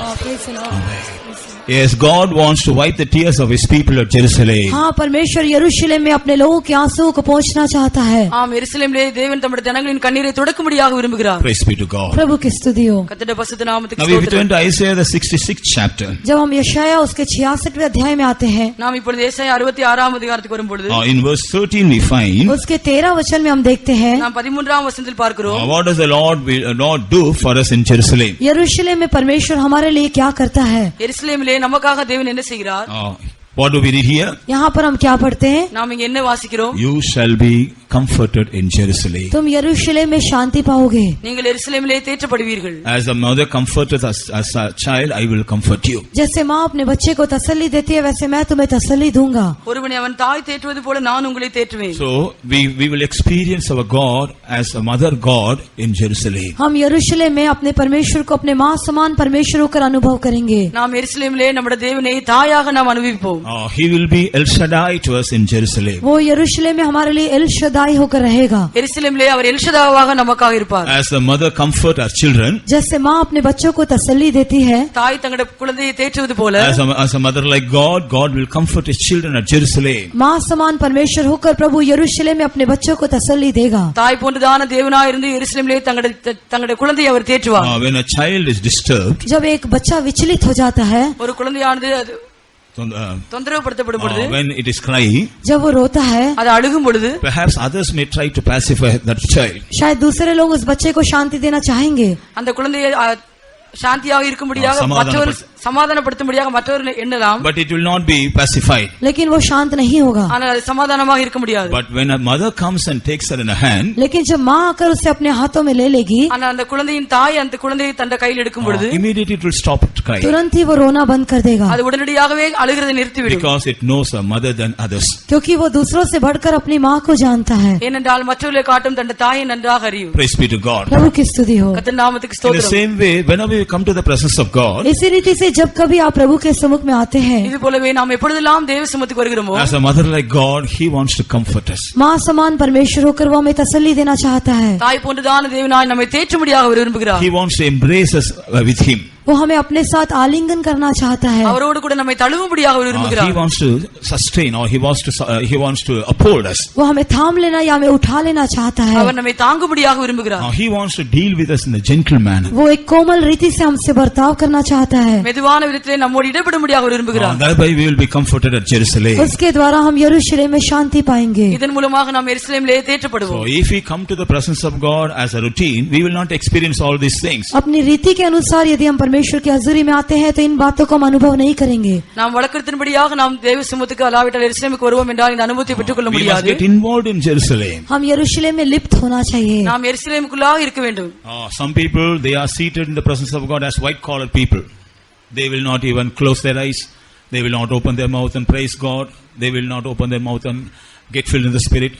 Yes, God wants to wipe the tears of His people at Jerusalem. हाँ, परमेश्वर यरूशलेम में अपने लोगों के आंसुओं को पोंछना चाहता है. ஆம், எருசலேமிலே தேவன் தம்முடைய ஜனங்களின் கண்ணீரை துடைக்கும்படியாக விரும்புகிறார். Praise be to God. प्रभु की स्तुति हो. கர்த்தருடைய பரிசுத்த நாமத்துக்கு Now we ஸ்தோத்திரம். turn to Isaiah the 66th chapter. जब हम यशाया उसके 66वें अध्याय में आते हैं, நாம் இப்பொழுது ஏசாயா 66ஆம் அதிகாரத்துக்கு வரும்பொழுது In verse 13 we find, उसके 13 वचन में हम देखते हैं, நாம் 13ஆம் வசனத்தில் பார்க்கிறோம். what does the Lord do for us in Jerusalem? यरूशलेम में परमेश्वर हमारे लिए क्या करता है? எருசலேமிலே நமக்காக தேவன் என்ன செய்கிறார்? What do we read here? यहाँ पर हम क्या पढ़ते हैं? நாம் இங்க என்ன வாசிக்கிறோம்? You shall be comforted in Jerusalem. तुम यरूशलेम में शांति पाओगे. நீங்கள் எருசலேமிலே தேற்றப்படுவீர்கள். As the mother comforteth as a child, I will comfort you. जैसे माँ अपने बच्चे को तसल्ली देती है वैसे मैं तुम्हें तसल्ली दूंगा. ஒருவனை அவன் தாய் தேற்றுவது போல நான் உங்களை தேற்றுவேன். So we will experience our God as a mother God in Jerusalem. हम यरूशलेम में अपने परमेश्वर को अपने माँ समान परमेश्वर होकर अनुभव करेंगे. நாம் எருசலேமிலே நம்முடைய தேவனை தாயாக நாம் அனுபவிப்போம். He will be El Shaddai to us in Jerusalem. वो यरूशलेम में हमारे लिए एल शदाई होकर रहेगा. எருசலேமிலே அவர் எல்ஷதாவாக நமக்காக இருப்பார். As the mother comfort our children, जैसे माँ अपने बच्चों को तसल्ली देती है, தாய் தங்களுடைய குழந்தையை தேற்றுவது போல as a mother like God will comfort His children at Jerusalem. माँ समान परमेश्वर होकर प्रभु यरूशलेम में अपने बच्चों को तसल्ली देगा. தாய் போன்றதான தேவனாய் இருந்து எருசலேமிலே தங்களுடைய குழந்தையை அவர் தேற்றுவார். When a child is disturbed, जब एक बच्चा विचलित हो जाता है, ஒரு குழந்தையானது அது தொந்தரவுப்படுத்தப்படும் பொழுது, when it is crying, जब वो रोता है, அது அழுகும் பொழுது, perhaps others may try to pacify that child. शायद दूसरे लोग उस बच्चे को शांति देना चाहेंगे. அந்த குழந்தையை சாந்தியாக இருக்கும்படியாக மற்றவர் சமாதானப்படுத்தும்படியாக மற்றவர்கள் எண்ணலாம். But it will not be pacified. लेकिन वो शांत नहीं होगा. ஆனால் அது சமாதானமாக இருக்க முடியாது. But when a mother comes and takes her in her hand, लेकिन जब माँ आकर उसे अपने हाथों में ले लेगी, ஆனால் அந்த குழந்தையின் தாய் அந்த குழந்தையை தன் கையில் எடுக்கும் பொழுது immediately it will stop crying. तुरंत ही वो रोना बंद कर देगा. அது உடனடியாகவே அழுகிறதை நிறுத்திவிடும். Because it knows her mother than others. क्योंकि वो दूसरों से बढ़कर अपनी माँ को जानता है. ஏனென்றால் மற்றவர்களை காட்டும் தன் தாயை நன்றாக அறியும். Praise be to God. प्रभु की स्तुति हो. கர்த்தர் நாமத்துக்கு In the ஸ்தோத்திரம். same way, whenever we come to the presence of God, इसी रीति से जब कभी आप प्रभु के सम्मुख में आते हैं, இது போலவே நாம் எப்பொழுதெல்லாம் தேவ சமூகத்துக்கு வருகிறோமோ, as a mother like God, He wants to comfort us. माँ समान परमेश्वर होकर वो हमें तसल्ली देना चाहता है. தாய் போன்றதான தேவனாய் நம்மை தேற்றும்படியாக அவர் விரும்புகிறார். He wants to embrace us with Him. वो हमें अपने साथ आलिंगन करना चाहता है. அவரோடு கூட நம்மை தழுவும்படியாக அவர் He விரும்புகிறார். wants to sustain, or he wants to uphold us. वो हमें थाम लेना या हमें उठा लेना चाहता है. அவர் நம்மை தாங்கும்படியாக விரும்புகிறார். He wants to deal with us in a gentle manner. वो एक कोमल रीति से हमसे बर्ताव करना चाहता है. மெதுவான விதத்திலே நம்மோடு இடப்படும்படியாக அவர் விரும்புகிறார். Thereby we will be comforted at Jerusalem. उसके द्वारा हम यरूशलेम में शांति पाएंगे. இதன் மூலமாக நாம் எருசலேமிலே So தேற்றப்படுவோம். if we come to the presence of God as a routine, we will not experience all these things. अपनी रीति के अनुसार यदि हम परमेश्वर की हजूरी में आते हैं तो इन बातों को हम अनुभव नहीं करेंगे. நாம் வழக்கத்தின்படியாக நாம் தேவ சமூகத்துக்கு அல்லாவிட்டால் எருசலேமுக்கு வருவோம் என்றால் இந்த அனுபவத்தை பெற்றுக்கொள்ள We must முடியாது. get involved in Jerusalem. हम यरूशलेम में लिप्त होना चाहिए. நாம் எருசலேமுக்குள்ளாக இருக்க வேண்டும். Some people, they are seated in the presence of God as white-collar people. They will not even close their eyes. They will not open their mouth and praise God. They will not open their mouth and get filled in the Spirit.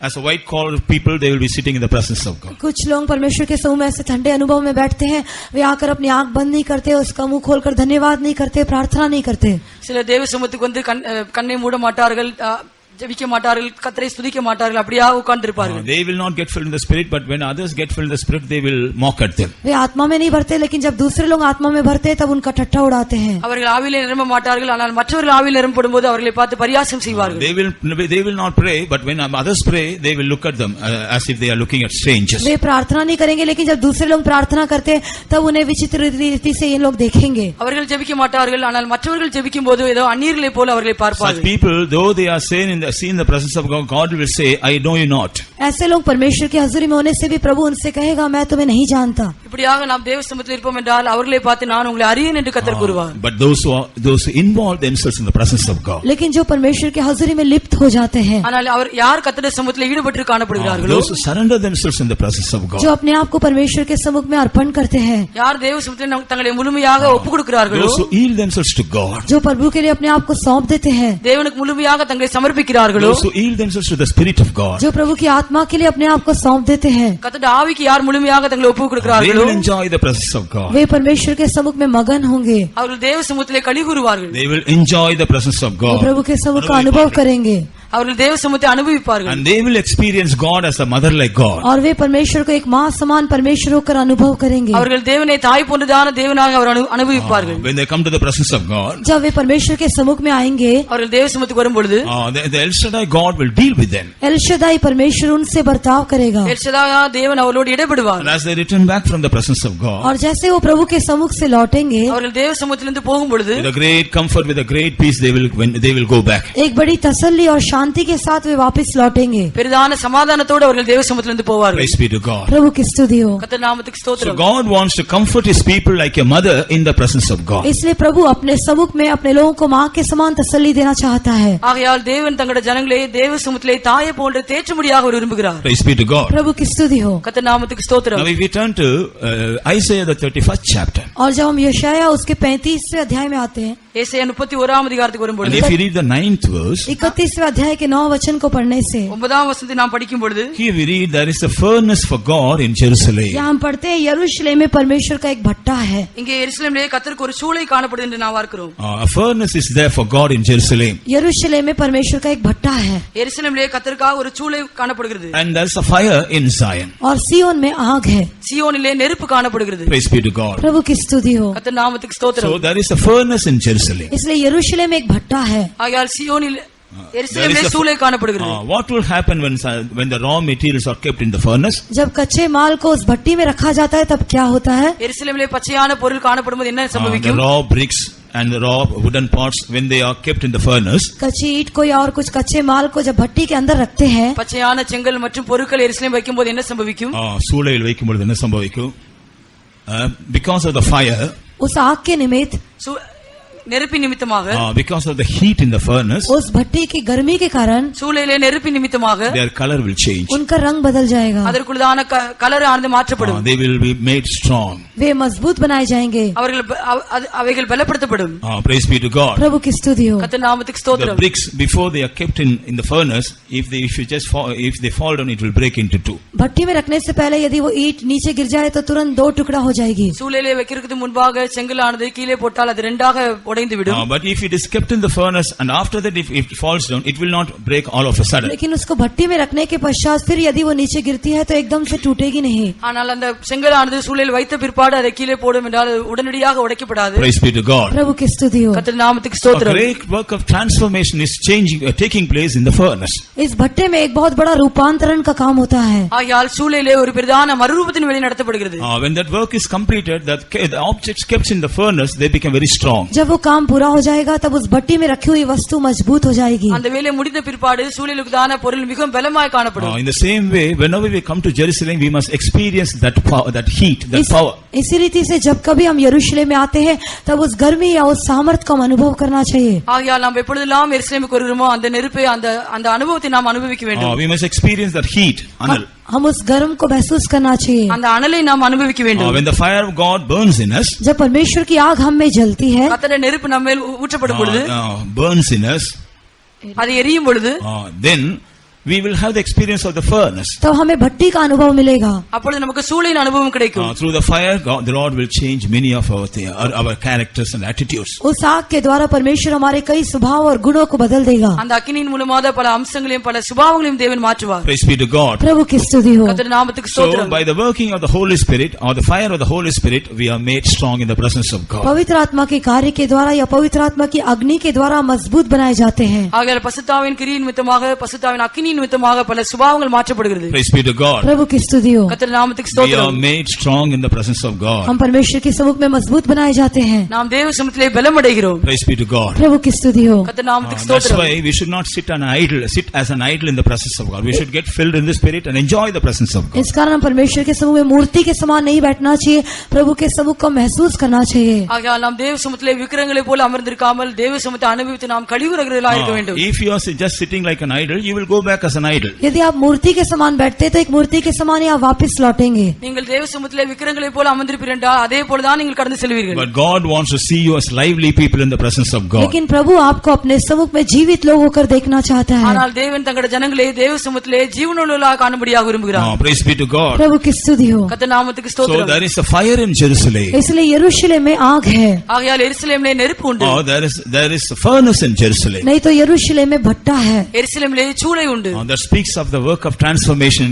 As a white-collar people, they will be sitting in the presence of God. कुछ लोग परमेश्वर के समूह में ऐसे ठंडे अनुभव में बैठते हैं. वे आकर अपनी आंख बंद नहीं करते, उसका मुंह खोलकर धन्यवाद नहीं करते, प्रार्थना नहीं करते. சில தேவ சமூகத்துக்கு வந்து கண்ணை மூட மாட்டார்கள், ஜெபிக்க மாட்டார்கள், கர்த்தரை ஸ்துதிக்க மாட்டார்கள், அப்படியே உட்கார்ந்து இருப்பார்கள். They will not get filled in the Spirit, but when others get filled in the Spirit, they will mock at them. वे आत्मा में नहीं भरते, लेकिन जब दूसरे लोग आत्मा में भरते हैं तब उनका ठट्ठा उड़ाते हैं. அவர்கள் ஆவியிலே நிரம்ப மாட்டார்கள், ஆனால் மற்றவர்கள் ஆவியிலே நிரம்பப்படும்போது அவர்களை பார்த்து பரியாசம் செய்வார்கள். They will not pray, but when others pray, they will look at them as if they are looking at strangers. वे प्रार्थना नहीं करेंगे, लेकिन जब दूसरे लोग प्रार्थना करते हैं तब उन्हें विचित्र रीति से ये लोग देखेंगे. அவர்கள் ஜெபிக்க மாட்டார்கள், ஆனால் மற்றவர்கள் ஜெபிக்கும்போது ஏதோ அந்நியர்களைப் போல அவர்களை Such பார்ப்பார்கள். people, though they are seen in the presence of God, God will say, I know you not. ऐसे लोग परमेश्वर की हजूरी में होने से भी प्रभु उनसे कहेगा, मैं तुम्हें नहीं जानता. இப்படியாக நாம் தேவ சமூகத்தில் இருப்போம் என்றால் அவர்களை பார்த்து நான் உங்களை அறியேன் என்று கர்த்தர் கூறுவார். But those who involve themselves in the presence of God, लेकिन जो परमेश्वर की हजूरी में लिप्त हो जाते हैं, ஆனால் அவர் யார் கர்த்தருடைய சமூகத்தில் ஈடுபட்டு காணப்படுகிறார்களோ, those who surrender themselves in the presence of God, जो अपने आप को परमेश्वर के सम्मुख में अर्पण करते हैं, யார் தேவ சமூகத்தில் தங்களை முழுமையாக ஒப்புக் கொடுக்கிறார்களோ, those who yield themselves to God, जो प्रभु के लिए अपने आप को सौंप देते हैं, தேவனுக்கு முழுமையாக தங்களை சமர்ப்பிக்கிறார்களோ, those who yield themselves to the Spirit of God, जो प्रभु की आत्मा के लिए अपने आप को सौंप देते हैं, கர்த்தருடைய ஆவிக்கு யார் முழுமையாக தங்களை ஒப்புக் they கொடுக்கிறார்களோ, will enjoy the presence of God. वे परमेश्वर के सम्मुख में मगन होंगे. அவர்கள் தேவ சமூகத்திலே களி கூறுவார்கள். They will enjoy the presence of वो God. प्रभु के सम्मुख का अनुभव करेंगे. அவர்கள் தேவ சமூகத்தை அனுபவிப்பார்கள். And they will experience God as a mother like God. और वे परमेश्वर को एक माँ समान परमेश्वर होकर अनुभव करेंगे. அவர்கள் தேவனை தாய் போன்றதான தேவனாக அவர் அனுபவிப்பார்கள். When they come to the presence of God, जब वे परमेश्वर के सम्मुख में आएंगे, அவர்கள் தேவ சமூகத்துக்கு வரும்பொழுது the El Shaddai God will deal with them. L Shaddai परमेश्वर उनसे बर्ताव करेगा. எல்ஷதாயா தேவன் அவர்களோடு இடைப்படுவார். And as they return back from the presence of God, और जैसे वो प्रभु के सम्मुख से लौटेंगे, அவர்கள் தேவ சமூகத்திலிருந்து போகும்பொழுது with a great comfort, with a great peace, they will go back. एक बड़ी तसल्ली और शांति के साथ वे वापस लौटेंगे. பெரிதான சமாதானத்தோடு அவர்கள் தேவ சமூகத்திலிருந்து போவார்கள். Praise be to God. प्रभु की स्तुति हो. கர்த்தர் நாமத்துக்கு So ஸ்தோத்திரம். God wants to comfort His people like a mother in the presence of God. इसलिए प्रभु अपने सम्मुख में अपने लोगों को माँ के समान तसल्ली देना चाहता है. ஆகையால் தேவன் தங்களுடைய ஜனங்களை தேவ சமூகத்திலே தாயை போன்று தேற்றும்படியாக அவர் விரும்புகிறார். Praise be to God. प्रभु की स्तुति हो. கர்த்தர் நாமத்துக்கு ஸ்தோத்திரம். Now if we turn to Isaiah the 31st chapter, और जब हम यशायाह उसके 35वें अध्याय में आते हैं, ஏசாயா 31 அதிகாரத்துக்கு and வரும்பொழுது if you read the 9th verse, 31वें अध्याय के 9 वचन को पढ़ने से 9 வசனத்தை நாம் படிக்கும் பொழுது here we read there is a furnace for God in Jerusalem. यहाँ हम पढ़ते हैं यरूशलेम में परमेश्वर का एक भट्टा है. இங்கே எருசலேமிலே கர்த்தருக்கு ஒரு சூளை காணப்படுது என்று நாம் பார்க்கிறோம். A furnace is there for God in Jerusalem. यरूशलेम में परमेश्वर का एक भट्टा है. எருசலேமிலே கர்த்தருக்காக ஒரு சூளை காணப்படுகிறது. And there's a fire in Zion. और सियोन में आग है. சியோனிலே நெருப்பு காணப்படுகிறது. Praise be to God. प्रभु की स्तुति हो. கர்த்தர் நாமத்துக்கு So ஸ்தோத்திரம். there is a furnace in Jerusalem. इसलिए यरूशलेम में एक भट्टा है. ஆகையால் சியோனில் There எருசலேமிலே is a- சூளை காணப்படுகிறது. What will happen when the raw materials are kept in the furnace? जब कच्चे माल को उस भट्टी में रखा जाता है तब क्या होता है? எருசலேமிலே பச்சையான பொருள் காணப்படும்போது என்ன The சம்பவிக்கும்? raw bricks and the raw wooden pots, when they are kept in the furnace, कच्ची ईट को या और कुछ कच्चे माल को जब भट्टी के अंदर रखते हैं, பச்சையான செங்கல் மற்றும் பொருட்கள் எருசலேம் வைக்கும்போது என்ன சம்பவிக்கும்? சூளையில் வைக்கும் பொழுது என்ன சம்பவிக்கும்? Because of the fire, उस आग के निमित्त, நெருப்பின் நிமித்தமாக, because of the heat in the furnace, उस भट्टी की गर्मी के कारण சூளையிலே நெருப்பின் நிமித்தமாக their color will change. उनका रंग बदल जाएगा, அதற்குள்ளதான கலர் ஆனது மாற்றப்படும். They will be made strong. वे मजबूत बनाए जाएंगे, அவைகள் பலப்படுத்தப்படும். Praise be to God. प्रभु की स्तुति हो. கர்த்தர் நாமத்துக்கு The ஸ்தோத்திரம். bricks before they are kept in the furnace, if they fall down, it will break into two. भट्टी में रखने से पहले यदि वो ईंट नीचे गिर जाए तो तुरंत दो टुकड़ा हो जाएगी. சூளையிலே வைக்கிறதுக்கு முன்பாக செங்கலானது கீழே போட்டால் அது ரெண்டாக உடைந்து விடும். But if it is kept in the furnace and after that if it falls down, it will not break all of a sudden. लेकिन उसको भट्टी में रखने के पश्चात फिर यदि वो नीचे गिरती है तो एकदम से टूटेगी नहीं. ஆனால் அந்த செங்கலானது சூளையில் வைத்த பிற்பாடு அதை கீழே போடும் என்றால் உடனடியாக உடைக்கப்படாது. Praise be to God. प्रभु की स्तुति हो. கர்த்தர் நாமத்துக்கு A ஸ்தோத்திரம். great work of transformation is taking place in the furnace. इस भट्टे में एक बहुत बड़ा रूपांतरण का काम होता है. ஆகையால் சூளையிலே ஒரு பிரதான மறுரூபத்தின் வழி நடத்தப்படுகிறது. When that work is completed, the objects kept in the furnace, they become very strong. जब वो काम पूरा हो जाएगा तब उस भट्टी में रखी हुई वस्तु मजबूत हो जाएगी. அந்த வேலை முடிந்த பிற்பாடு சூளையிலுக்குதான பொருள் மிகவும் பலமாய் காணப்படும். In the same way, whenever we come to Jerusalem, we must experience that power, that heat, that power. इसी रीति से जब कभी हम यरूशलेम में आते हैं तब उस गर्मी या उस सामर्थ को हम अनुभव करना चाहिए. ஆகையால் நாம் எப்பொழுதெல்லாம் எருசலேமுக்கு வருகிறோமோ அந்த நெருப்பை அந்த அனுபவத்தை நாம் அனுபவிக்க வேண்டும். We must experience that heat, anal. हम उस गर्म को महसूस करना चाहिए. அந்த அனலை நாம் அனுபவிக்க வேண்டும். When the fire of God burns in us, जब परमेश्वर की आग हम में जलती है, கர்த்தருடைய நெருப்பு நம்ம மேல் ஊற்றப்படும் பொழுது, burns in us, அது எரியும் பொழுது, then we will have the experience of the furnace. तब हमें भट्टी का अनुभव मिलेगा. அப்பொழுது நமக்கு சூளையின் அனுபவம் கிடைக்கும். Through the fire, the Lord will change many of our characters and attitudes. उस आग के द्वारा परमेश्वर हमारे कई स्वभाव और गुणों को बदल देगा. அந்த அக்கினியின் மூலமாக பல அம்சங்களையும் பல சுபாவங்களையும் தேவன் மாற்றுவார். Praise be to God. प्रभु की स्तुति हो. கர்த்தருடைய நாமத்துக்கு So ஸ்தோத்திரம். by the working of the Holy Spirit or the fire of the Holy Spirit, we are made strong in the presence of God. पवित्र आत्मा के कार्य के द्वारा या पवित्र आत्मा की अग्नि के द्वारा मजबूत बनाए जाते हैं. ஆகையால் பசுத்தாவின் கிரியின் நிமித்தமாக பசுத்தாவின் அக்கினியின் நிமித்தமாக பல சுபாவங்கள் மாற்றப்படுகிறது. Praise be to God. प्रभु की स्तुति हो. கர்த்தருடைய நாமத்துக்கு We are ஸ்தோத்திரம். made strong in the presence of God. हम परमेश्वर के सम्मुख में मजबूत बनाए जाते हैं. நாம் தேவ சமூகத்திலே பலம் அடைகிறோம். Praise be to God. प्रभु की स्तुति हो. கர்த்தருடைய நாமத்துக்கு That's ஸ்தோத்திரம். why we should not sit as an idol in the presence of God. We should get filled in the Spirit and enjoy the presence of God. इस कारण हम परमेश्वर के सम्मुख में मूर्ति के समान नहीं बैठना चाहिए, प्रभु के सम्मुख को महसूस करना चाहिए. ஆகையால் நாம் தேவ சமூகத்திலே விக்கிரகங்களைப் போல அமர்ந்திருக்காமல் தேவ சமூகத்தை அனுபவித்து நாம் கழிவுறவர்களாக இருக்க வேண்டும். If you are just sitting like an idol, you will go back as an idol. यदि आप मूर्ति के समान बैठते तो एक मूर्ति के समान ही आप वापस लौटेंगे. நீங்கள் தேவ சமூகத்திலே விக்கிரகங்களைப் போல அமர்ந்திருப்பீர்கள் என்றால் அதே போலதான் நீங்கள் கடந்து செல்வீர்கள். But God wants to see you as lively people in the presence of God. लेकिन प्रभु आपको अपने सम्मुख में जीवित लोग होकर देखना चाहता है. ஆனால் தேவன் தங்களுடைய ஜனங்களை தேவ சமூகத்திலே ஜீவனுள்ளவர்களாக காணும்படியாக விரும்புகிறார். Praise be to God. प्रभु की स्तुति हो. கர்த்தருடைய நாமத்துக்கு So ஸ்தோத்திரம். there is a fire in Jerusalem. इसलिए यरूशलेम में आग है. ஆகையால் எருசலேமிலே நெருப்பு உண்டு. There is a furnace in Jerusalem. नहीं तो यरूशलेम में भट्टा है. எருசலேமிலே சூளை உண்டு. That speaks of the work of transformation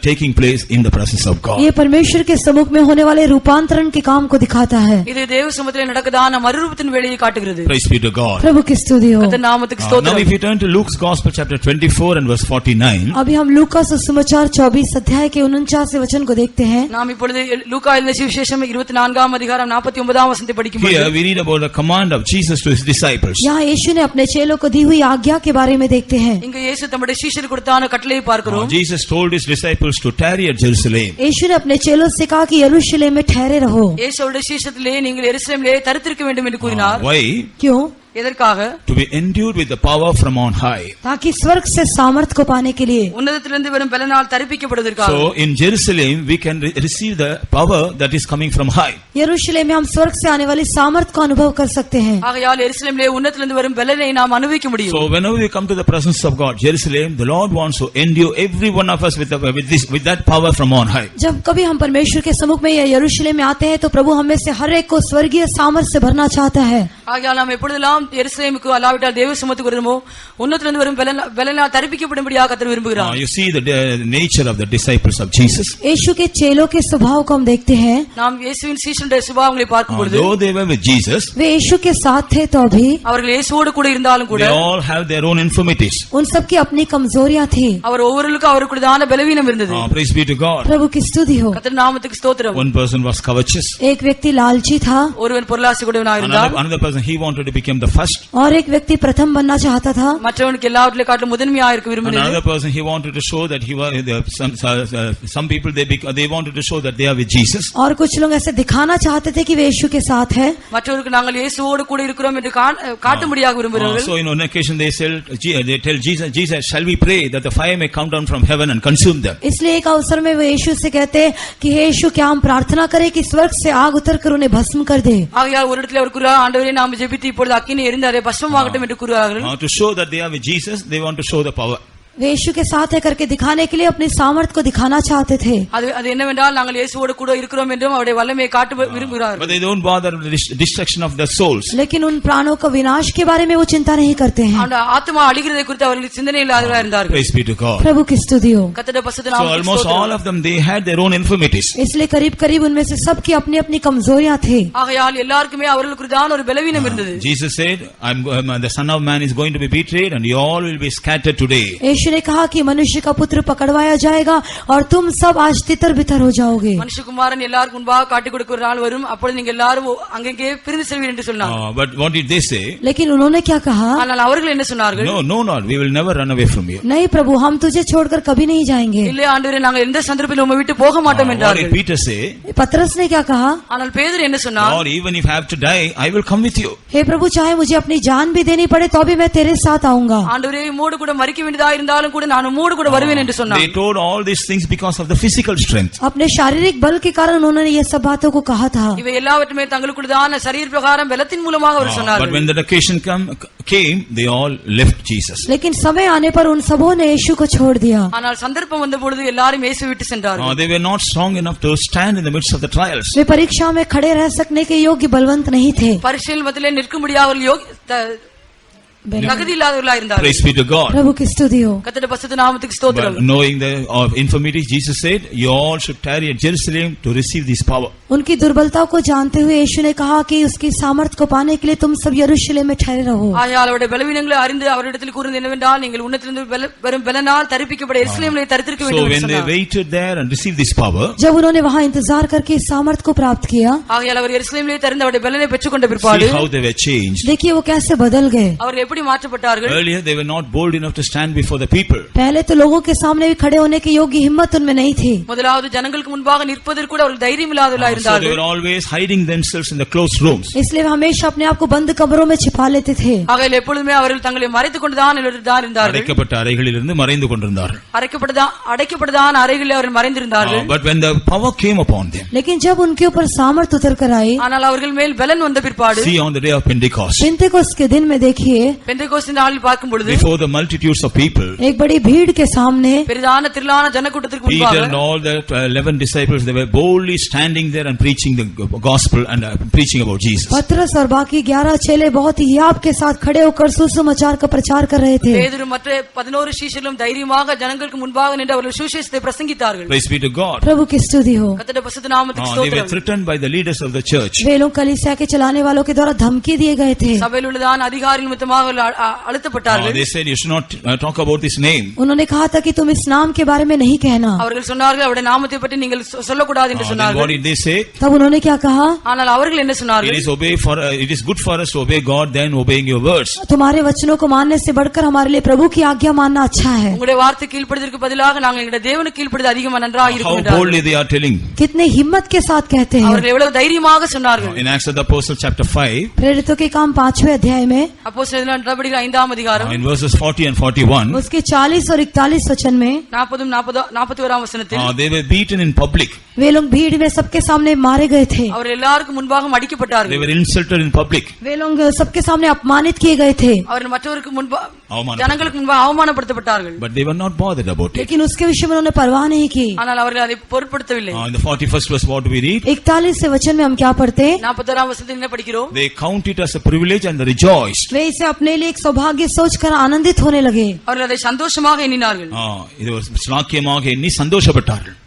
taking place in the presence of God. ये परमेश्वर के सम्मुख में होने वाले रूपांतरण के काम को दिखाता है. இது தேவ சமூகத்திலே நடக்கதான மறுரூபத்தின் வேலையை காட்டுகிறது. Praise be to God. प्रभु की स्तुति हो. கர்த்தருடைய நாமத்துக்கு Now ஸ்தோத்திரம். if you turn to Luke's Gospel chapter 24 and verse 49. अभी हम लूका सुसमाचार 24 अध्याय के 49 वचन को देखते हैं. நாம் இப்பொழுது லூக்கா எழுதின சுவிசேஷம் 24ஆம் அதிகாரம் 49ஆம் வசனத்தை படிக்கும்போது Here we read about the command of Jesus to his disciples. यहाँ यीशु ने अपने चेलों को दी हुई आज्ञा के बारे में देखते हैं. இங்க இயேசு தம்முடைய சீஷருக்கு கொடுத்தான கட்டளையை பார்க்கிறோம். Jesus told his disciples to tarry at Jerusalem. यीशु ने अपने चेलों से कहा कि यरूशलेम में ठहरे रहो. இயேசுவுடைய சீஷத்திலே நீங்கள் எருசலேமிலே தரித்திருக்க வேண்டும் என்று கூறினார். Why? क्यों? எதற்காக? To be endued with the power from on high. ताकि स्वर्ग से सामर्थ को पाने के लिए. உன்னதத்திலிருந்து வரும் பலனால் தரிப்பிக்கப்படுவதற்காக. So in Jerusalem we can receive the power that is coming from high. यरूशलेम में हम स्वर्ग से आने वाली सामर्थ को अनुभव कर सकते हैं. ஆகையால் எருசலேமிலே உன்னதத்திலிருந்து வரும் பலனை நாம் அனுபவிக்க முடியும். So whenever we come to the presence of God, Jerusalem, the Lord wants to endue every one of us with that power from on high. जब कभी हम परमेश्वर के सम्मुख में या यरूशलेम में आते हैं तो प्रभु हमें से हर एक को स्वर्गीय सामर्थ से भरना चाहता है. ஆகையால் நாம் எப்பொழுதெல்லாம் எருசலேமுக்கு அல்லாவிட்டால் தேவ சமூகத்துக்கு வருமோ உன்னதத்திலிருந்து வரும் பலனால் தரிப்பிக்கப்படும்படியாக கர்த்தர் விரும்புகிறார். You see the nature of the disciples of Jesus. यीशु के चेलों के स्वभाव को हम देखते हैं. நாம் இயேசுவின் சீஷனுடைய சுபாவங்களை பார்க்கும் பொழுது Though they were with Jesus, वे यीशु के साथ थे तो भी அவர்கள் இயேசுவோடு கூட இருந்தாலும் கூட they all have their own infirmities. उन सब की अपनी कमजोरियां थी. அவர் ஒவ்வொருவருக்கும் அவருக்குள்ளதான பலவீனம் இருந்தது. Praise be to God. प्रभु की स्तुति हो. கர்த்தர் நாமத்துக்கு ஸ்தோத்திரம். One person was covetous. एक व्यक्ति लालची था. ஒருவன் பொருளாசை கூடவனாக இருந்தார். Another person person, he wanted to become the first. और एक व्यक्ति प्रथम बनना चाहता था, மற்றவனுக்கு எல்லாவற்றிலே காட்டிலும் முதன்மையா இருக்க And விரும்பினார். another person, he wanted to show that he was, some people, they wanted to show that they are with Jesus. और कुछ लोग ऐसे दिखाना चाहते थे कि वे यीशु के साथ है. மற்றவருக்கு நாங்கள் இயேசுவோடு கூட இருக்கிறோம் என்று காட்டும்படியாக விரும்புகிறார்கள். So in one occasion they tell Jesus, shall we pray that the fire may come down from heaven and consume them? इसलिए एक अवसर में वे यीशु से कहते हैं कि हे यीशु, क्या हम प्रार्थना करें कि स्वर्ग से आग उतर कर उन्हें भस्म कर दे. ஆகையால் ஒரு இடத்துல அவர் கூறுகிறார், ஆண்டவரே நாம் ஜெபித்து இப்பொழுது அக்கினி எரிந்து அதை பஸ்மமாகட்டும் என்று கூறுகிறார்கள். To show that they are with Jesus, they want to show the power. वे यीशु के साथ है करके दिखाने के लिए अपनी सामर्थ्य को दिखाना चाहते थे. அது என்னவென்றால் நாங்கள் இயேசுவோடு கூட இருக்கிறோம் என்றும் அவருடைய வல்லமையை காட்ட விரும்புகிறார்கள். But they don't bother with the destruction of the souls. लेकिन उन प्राणों का विनाश के बारे में वो चिंता नहीं करते हैं. அந்த ஆத்மா அழிகிறதை குறித்து அவர்கள் சிந்தனை இல்லாதவர்களாக இருந்தார்கள். Praise be to God. प्रभु की स्तुति हो. கர்த்தருடைய பரிசுத்த So நாமத்துக்கு almost ஸ்தோத்திரம். all of them, they had their own infirmities. इसलिए करीब करीब उनमें से सबकी अपनी अपनी कमजोरियां थी. ஆகையால் எல்லாருக்குமே அவர்களுக்குதான் ஒரு பலவீனம் இருந்தது. Jesus said, the Son of Man is going to be betrayed and you all will be scattered today. यीशु ने कहा कि मनुष्य का पुत्र पकड़वाया जाएगा और तुम सब आज तितर बितर हो जाओगे. மனுஷகுமாரன் எல்லாருக்கும் முன்பாக காட்டிக் கொடுக்கிற நாள் வரும், அப்பொழுது நீங்கள் எல்லாரும் அங்கங்கே பிரிந்து செல்வீர்கள் என்று சொன்னார். But what did they say? लेकिन उन्होंने क्या कहा? ஆனால் அவர்கள் என்ன சொன்னார்கள்? No, Lord, we will never run away from you. नहीं प्रभु, हम तुझे छोड़कर कभी नहीं जाएंगे. இல்லை ஆண்டவரே, நாங்கள் எந்த சந்தர்ப்பத்திலும் உம்மை விட்டு போக மாட்டோம் What என்றார்கள். did Peter say? पतरस ने क्या कहा? ஆனால் பேதுரு என்ன சொன்னார்? Lord, even if I have to die, I will come with you. हे प्रभु, चाहे मुझे अपनी जान भी देनी पड़े तो भी मैं तेरे साथ आऊंगा. ஆண்டவரே, உம்மோடு கூட மரிக்க வேண்டியதா இருந்தாலும் கூட நான் உம்மோடு கூட வருவேன் என்று சொன்னார். They told all these things because of the physical strength. अपने शारीरिक बल के कारण उन्होंने ये सब बातों को कहा था. இவை எல்லாவற்றுமே தங்களுக்குள்ளதான சரீர பிரகாரம் பலத்தின் மூலமாக அவர் But சொன்னார்கள். when the occasion came, they all left Jesus. लेकिन समय आने पर उन सबों ने यीशु को छोड़ दिया. ஆனால் சந்தர்ப்பம் வந்த பொழுது எல்லாரும் இயேசு விட்டு சென்றார்கள். They were not strong enough to stand in the midst of the trials. वे परीक्षा में खड़े रह सकने के योग्य बलवंत नहीं थे. பரிசேல் மத்தியிலே நிற்கும்படியாக அவர்கள் தகுதி இல்லாதவர்களாக இருந்தார்கள். Praise be to God. प्रभु की स्तुति हो. கர்த்தருடைய பரிசுத்த நாமத்துக்கு ஸ்தோத்திரம். But knowing the infirmities, Jesus said, you all should tarry at Jerusalem to receive this power. उनकी दुर्बलता को जानते हुए यीशु ने कहा कि उसकी सामर्थ्य को पाने के लिए तुम सब यरूशलेम में ठहरे रहो. ஆகையால் அவருடைய பலவீனங்களை அறிந்து அவரிடத்தில் கூறுவது என்னவென்றால், நீங்கள் உன்னதத்திலிருந்து வரும் பலனால் தரிப்பிக்கப்பட எருசலேமிலே தரித்திருக்க வேண்டும் So என்று when they சொன்னார். waited there and received this power, जब उन्होंने वहां इंतजार करके इस सामर्थ्य को प्राप्त किया, ஆகையால் அவர் எருசலேமிலே தெரிந்து அவருடைய பலனை பெற்றுக்கொண்ட பிற்பாடு see how they were changed. देखिए वो कैसे बदल गए. அவர்கள் எப்படி மாற்றப்பட்டார்கள்? Earlier they were not bold enough to stand before the people. पहले तो लोगों के सामने भी खड़े होने की योग्य हिम्मत उनमें नहीं थी. முதலாவது ஜனங்களுக்கு முன்பாக நிற்பதற்கு கூட அவர்கள் தைரியம் இல்லாதவர்களாக So they இருந்தார்கள். were always hiding themselves in the closed rooms. इसलिए वे हमेशा अपने आप को बंद कमरों में छिपा लेते थे. ஆகையால் எப்பொழுதுமே அவர்கள் தங்களை மறைத்துக் கொண்டுதான் இருந்தார்கள். அடைக்கப்பட்ட அறைகளிலிருந்து மறைந்து கொண்டிருந்தார்கள். அடைக்கப்பட்டதான் அறைகளில் அவர்கள் மறைந்திருந்தார்கள். But when the power came upon them, लेकिन जब उनके ऊपर सामर्थ्य उतर कर आई, ஆனால் அவர்கள் மேல் பலன் வந்த பிற்பாடு, see on the day of Pentecost, पेंतेकोस्त के दिन में देखिए, பெந்தேகோஸ்து நாளில் பார்க்கும் பொழுது before the multitudes of people, एक बड़ी भीड़ के सामने பெரிதான திரளான ஜனக்கூட்டத்திற்கு Peter முன்பாக and all the 11 disciples, they were boldly standing there and preaching the gospel and preaching about Jesus. पतरस और बाकी 11 चेले बहुत ही हियाव के साथ खड़े होकर सुसमाचार का प्रचार कर रहे थे. பேதுரு மற்ற 11 சீஷர்களும் தைரியமாக ஜனங்களுக்கு முன்பாக நின்று அவர்கள் சுவிசேஷத்தை பிரசங்கித்தார்கள். Praise be to God. प्रभु की स्तुति हो. கர்த்தருடைய பரிசுத்த நாமத்துக்கு They were ஸ்தோத்திரம். threatened by the leaders of the church. वे लोग कलीसिया के चलाने वालों के द्वारा धमकी दिए गए थे. சபையில் உள்ளதான அதிகாரி நிமித்தமாக அழுத்தப்பட்டார்கள். They said you should not talk about this name. उन्होंने कहा था कि तुम इस नाम के बारे में नहीं कहना. அவர்கள் சொன்னார்கள் அவருடைய நாமத்தை பற்றி நீங்கள் சொல்லக்கூடாது என்று Then what சொன்னார்கள். did they say? तब उन्होंने क्या कहा? ஆனால் அவர்கள் என்ன It சொன்னார்கள்? is good for us to obey God than obeying your words. तुम्हारे वचनों को मानने से बढ़कर हमारे लिए प्रभु की आज्ञा मानना अच्छा है. உங்களுடைய வார்த்தை கீழ்ப்படிதற்கு பதிலாக நாங்கள் எங்களுடைய தேவனுக்கு கீழ்ப்படிவது அதிகமாக நன்றாக How இருக்கும் என்றார்கள். boldly they are telling. कितने हिम्मत के साथ कहते हैं. அவர்கள் எவ்வளவு தைரியமாக சொன்னார்கள். In Acts of the Apostles chapter 5, प्रेरितों के काम 5वें अध्याय में அப்போஸ்தலர் நடபடிகள் 5ஆம் அதிகாரம் in verses 40 and 41, उसके 40 और 41 वचन में 41ஆம் வசனத்தில் they were beaten in public. वे लोग भीड़ में सबके सामने मारे गए थे. அவர் எல்லாருக்கும் முன்பாக They அடிக்கப்பட்டார்கள். were insulted in public. वे लोग सबके सामने अपमानित किए गए थे. அவர்கள் மற்றவருக்கு முன்பாக அவமானப்படுத்தப்பட்டார்கள். ஜனங்களுக்கு முன்பாக அவமானப்படுத்தப்பட்டார்கள். But they were not bothered about it. लेकिन उसके विषय में उन्होंने परवाह नहीं की. ஆனால் அவர்கள் அதை பொருட்படுத்தவில்லை. In the 41st verse, what do we read? 41 से वचन में हम क्या पढ़ते हैं? 41ஆம் வசனத்தில் என்ன படிக்கிறோம்? They count it as a privilege and they rejoiced. वे इसे अपने लिए एक सौभाग्य सोचकर आनंदित होने लगे. அவர்கள் அதை சந்தோஷமாக எண்ணினார்கள். இது ஒரு ஸ்லாக்கியமாக எண்ணி சந்தோஷப்பட்டார்கள்.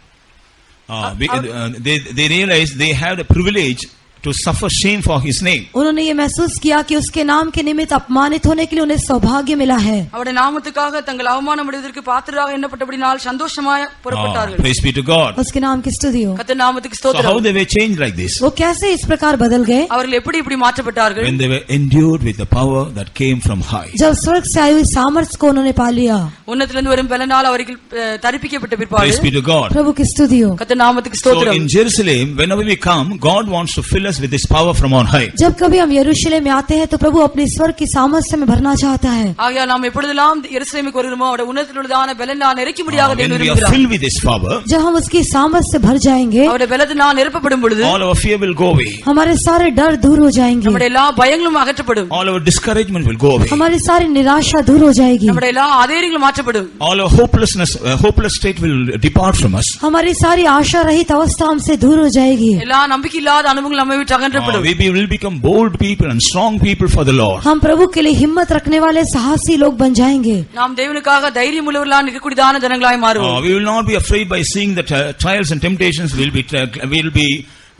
They realized they had a privilege to suffer shame for his name. उन्होंने ये महसूस किया कि उसके नाम के निमित्त अपमानित होने के लिए उन्हें सौभाग्य मिला है। அவருடைய நாமத்துக்காக தங்கள் அவமானம் அடைவதற்கு பாத்திரராக எண்ணப்பட்டபடியால் சந்தோஷமாய் புறப்பட்டார்கள். Praise be to God. उसके नाम की स्तुति हो। கர்த்தர் நாமத்துக்கு So how ஸ்தோத்திரம். they were changed like this? वो कैसे इस प्रकार बदल गए? அவர்கள் எப்படி இப்படி மாற்றப்பட்டார்கள்? When they were endued with the power that came from high. जब स्वर्ग से आई हुई सामर्थ्य को उन्होंने पा लिया। உன்னத்திலிருந்து வரும் பலனால் அவர்கள் தரிப்பிக்கப்பட்ட பிற்பாடு Praise be to God. प्रभु की स्तुति हो। கர்த்தர் நாமத்துக்கு So ஸ்தோத்திரம். in Jerusalem, whenever we come, God wants to fill us with His power from on high. जब कभी हम यरूशलेम में आते हैं तो प्रभु अपने स्वर्ग की सामर्थ्य में भरना चाहता है। ஆகையால் நாம் எப்பொழுதெல்லாம் எருசலேமுக்கு வருகிறோமோ அவருடைய உன்னதத்திலுள்ளதான பலனால் நிரப்பும்படியாக When தேவன் we are விரும்புகிறார். filled with His power, जब हम उसकी सामर्थ्य से भर जाएंगे அவருடைய பலத்தினால் நிரப்பப்படும் பொழுது all our fear will go away. हमारे सारे डर दूर हो जाएंगे, நம்முடைய எல்லா பயங்களும் அகற்றப்படும். All our discouragement will go away. हमारी सारी निराशा दूर हो जाएगी, நம்முடைய எல்லா அதேரிகளும் மாற்றப்படும். All our hopeless state will depart from us. हमारी सारी आशा रहित अवस्था हमसे दूर हो जाएगी। எல்லா நம்பிக்கை இல்லாத அனுபவங்கள் நம்மை விட்டு அகற்றப்படும். We will become bold people and strong people for the Lord. हम प्रभु के लिए हिम्मत रखने वाले साहसी लोग बन जाएंगे। நாம் தேவனுக்காக தைரியம் உள்ளவர்களாக நிற்கக்கூடியதான ஜனங்களாய் மாறுவோம். We will not be afraid by seeing the trials and temptations. Will be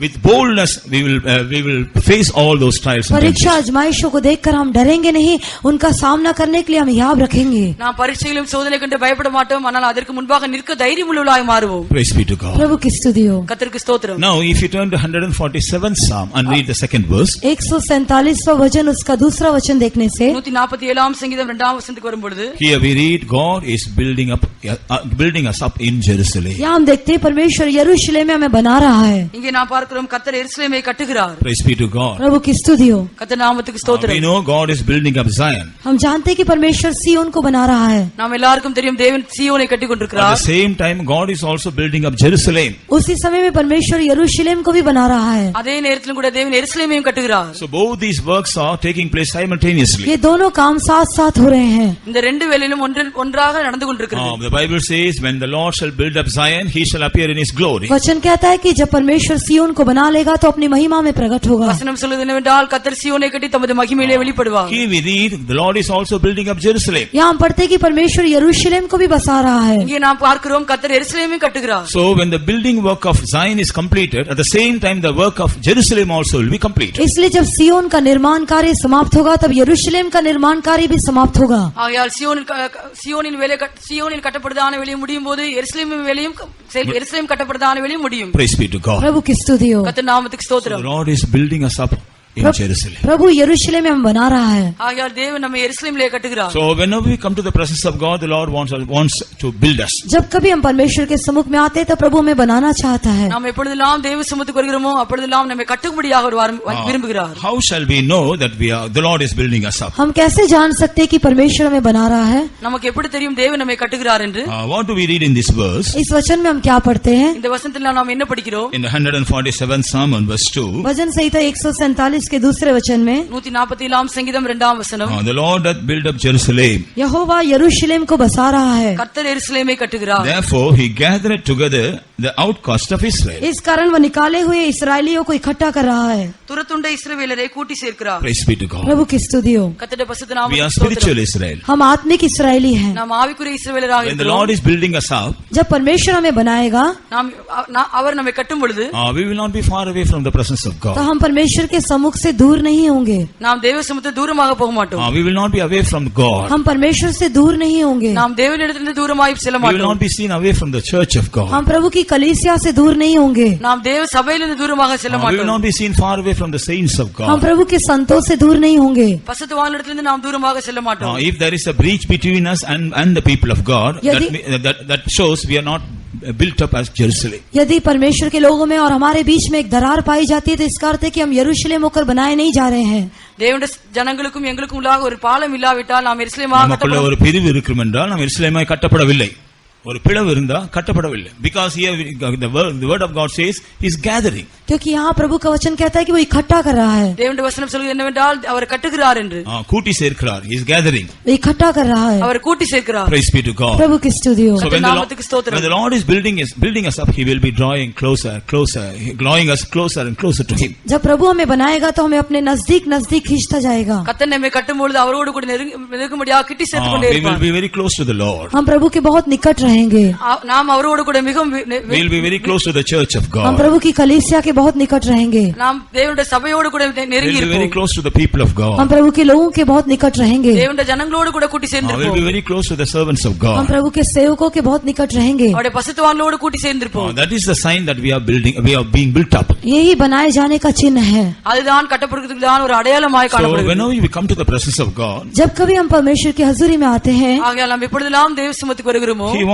with boldness. We will face all those trials and परीक्षा temptations. आजमाइशों को देखकर हम डरेंगे नहीं, उनका सामना करने के लिए हम याद रखेंगे। நாம் பரீட்சையிலும் சோதனை கண்டு பயப்பட மாட்டோம், ஆனால் அதற்கு முன்பாக நிற்க தைரியம் உள்ளவர்களாய் மாறுவோம். Praise be to God. प्रभु की स्तुति हो। கர்த்தருக்கு ஸ்தோத்திரம். Now, if you turn to 147th Psalm and read the second verse, 147वां वचन उसका दूसरा वचन देखने से 147ஆம் சங்கீதம் 2ஆம் வசனத்துக்கு வரும்பொழுது here we read, God is building us up in Jerusalem. यहाँ हम देखते हैं परमेश्वर यरूशलेम में हमें बना रहा है। இங்கே நாம் பார்க்கிறோம் கர்த்தர் எருசலேமை கட்டுகிறார். Praise be to God. प्रभु की स्तुति हो। கர்த்தர் நாமத்துக்கு We ஸ்தோத்திரம். know God is building up Zion. हम जानते हैं कि परमेश्वर सिय्योन को बना रहा है। நாம் எல்லாருக்கும் தெரியும் தேவன் சீயோனை கட்டிக் At the கொண்டிருக்கிறார். same time, God is also building up Jerusalem. उसी समय में परमेश्वर यरूशलेम को भी बना रहा है। அதே நேரத்திலும் கூட தேவன் எருசலேமையும் கட்டுகிறார். So both these works are taking place simultaneously. ये दोनों काम साथ साथ हो रहे हैं। இந்த ரெண்டு வேளையிலும் ஒன்றாக நடந்து கொண்டிருக்கிறது. The Bible says, when the Lord shall build up Zion, He shall appear in His glory. वचन कहता है कि जब परमेश्वर सिय्योन को बना लेगा तो अपनी महिमा में प्रकट होगा। வசனம் சொல்வது என்னவென்றால் கர்த்தர் சீயோனை கட்டி தமது மகிமையிலே வெளிப்படுவார். Here we read, the Lord is also building up Jerusalem. यहाँ हम पढ़ते हैं कि परमेश्वर यरूशलेम को भी बसा रहा है। இங்கே நாம் பார்க்கிறோம் கர்த்தர் எருசலேமை கட்டுகிறார். So when the building work of Zion is completed, at the same time the work of Jerusalem also will be completed. इसलिए जब सिय्योन का निर्माण कार्य समाप्त होगा तब यरूशलेम का निर्माण कार्य भी समाप्त होगा। ஆகையால் சியோனில் கட்டப்படுதான வேலையும் முடியும் போது எருசலேம் கட்டப்படுதான வேலையும் முடியும். Praise be to God. प्रभु की स्तुति हो। கர்த்தர் நாமத்துக்கு The ஸ்தோத்திரம். Lord is building us up in Jerusalem. प्रभु यरूशलेम में हम बना रहा है। ஆகையால் தேவன் நம்மை எருசலேமிலே கட்டுகிறார். So whenever we come to the presence of God, the Lord wants to build us. जब कभी हम परमेश्वर के सम्मुख में आते हैं तो प्रभु हमें बनाना चाहता है। நாம் எப்பொழுதெல்லாம் தேவ சமூகத்துக்கு வருகிறோமோ அப்பொழுதெல்லாம் நம்மை கட்டும்படியாக விரும்புகிறார். How shall we know that the Lord is building us up? हम कैसे जान सकते हैं कि परमेश्वर हमें बना रहा है? நமக்கு எப்படி தெரியும் தேவன் நம்மை கட்டுகிறார் என்று? What do we read in this verse? इस वचन में हम क्या पढ़ते हैं? இந்த வசனத்தில் நாம் என்ன படிக்கிறோம்? In the 147th Psalm and verse 2. वचन संहिता 147 के दूसरे वचन में 147ஆம் சங்கீதம் 2ஆம் வசனம். The Lord doth build up Jerusalem. यहोवा यरूशलेम को बसा रहा है। கர்த்தர் எருசலேமை கட்டுகிறார். Therefore he gathered together the outcast of Israel. इस कारण वह निकाले हुए इस्राएलियों को इकट्ठा कर रहा है। துரத்துண்ட இஸ்ரவேலரை கூட்டி சேர்க்கிறார். Praise be to God. प्रभु की स्तुति हो। கர்த்தருடைய பரிசுத்த We are நாமத்துக்கு spiritual ஸ்தோத்திரம். Israel. हम आत्मिक इस्राएली हैं। நாம் ஆவிக்குரிய இஸ்ரவேலராக When the இருக்கிறோம். Lord is building us up, जब परमेश्वर हमें बनाएगा அவர் நம்மை கட்டும் பொழுது we will not be far away from the presence of तो God. हम परमेश्वर के सम्मुख से दूर नहीं होंगे। நாம் தேவ சமூகத்தை தூரமாக போக மாட்டோம். We will not be away from God. हम परमेश्वर से दूर नहीं होंगे। நாம் தேவனிடத்திலிருந்து தூரமாய் செல்ல We will not மாட்டோம். be seen away from the church of God. हम प्रभु की कलीसिया से दूर नहीं होंगे। நாம் தேவ சபையிலிருந்து தூரமாக செல்ல We will மாட்டோம். not be seen far away from the saints of हम God. प्रभु के संतों से दूर नहीं होंगे। பசுத்தவானிடத்திலிருந்து நாம் தூரமாக செல்ல மாட்டோம். If there is a breach between us and the people of God, that shows we are not built up as Jerusalem. यदि परमेश्वर के लोगों में और हमारे बीच में एक दरार पाई जाती है तो इसका अर्थ है कि हम यरूशलेम होकर बनाए नहीं जा रहे हैं। தேவனுடைய ஜனங்களுக்கும் எங்களுக்கும் உள்ளாக ஒரு பாலம் இல்லாவிட்டால் நாம் எருசலேமாக நமக்குள்ள ஒரு பிரிவு இருக்கும் என்றால் நாம் எருசலேமாய் கட்டப்படவில்லை. ஒரு பிளவு இருந்தா கட்டப்படவில்லை. Because here the word of God says he is gathering. क्योंकि यहाँ प्रभु का वचन कहता है कि वो इकट्ठा कर रहा है। தேவனுடைய வசனம் சொல்கிறது என்னவென்றால் அவர் கட்டுகிறார் என்று. கூட்டி சேர்க்கிறார். He is gathering. वो इकट्ठा कर रहा है। அவர் கூட்டி சேர்க்கிறார். Praise be to God. प्रभु की स्तुति हो। So when the Lord is building us up, he will be drawing us closer and closer to him. जब प्रभु हमें बनाएगा तो हमें अपने नजदीक खींचता जाएगा। கர்த்தர் நம்மை கட்டும் பொழுது அவரோடு கூட நெருங்கும்படியாக கிட்டி சேர்த்துக் கொண்டே We will இருப்பார். be very close to the Lord. हम प्रभु के बहुत निकट रहेंगे। रहेंगे। நாம் அவரோடு கூட மிகவும் we'll be very close to the church of हम God. प्रभु की कलीसिया के बहुत निकट रहेंगे। நாம் தேவனுடைய சபையோடு கூட நெருங்கி We'll be very இருப்போம்। close to the people of God. हम प्रभु के लोगों के बहुत निकट रहेंगे। தேவனுடைய ஜனங்களோடு கூட கூட்டி We'll be சேர்ந்திருப்போம்। very close to the servants of हम God. प्रभु के सेवकों के बहुत निकट रहेंगे। அவருடைய பசுத்தவான்களோடு கூட்டி சேர்ந்திருப்போம்। That is the sign that we are being built up. यही बनाए जाने का चिन्ह है। அதுதான் கட்டப்படுறதுக்கு தான் ஒரு அடையாளமாய் So காணப்படுகிறது। whenever we come to the presence of God, जब कभी हम परमेश्वर की हजूरी में आते हैं, ஆகையால் நாம் எப்பொழுதெல்லாம் தேவ சமூகத்துக்கு வருகிறோமோ He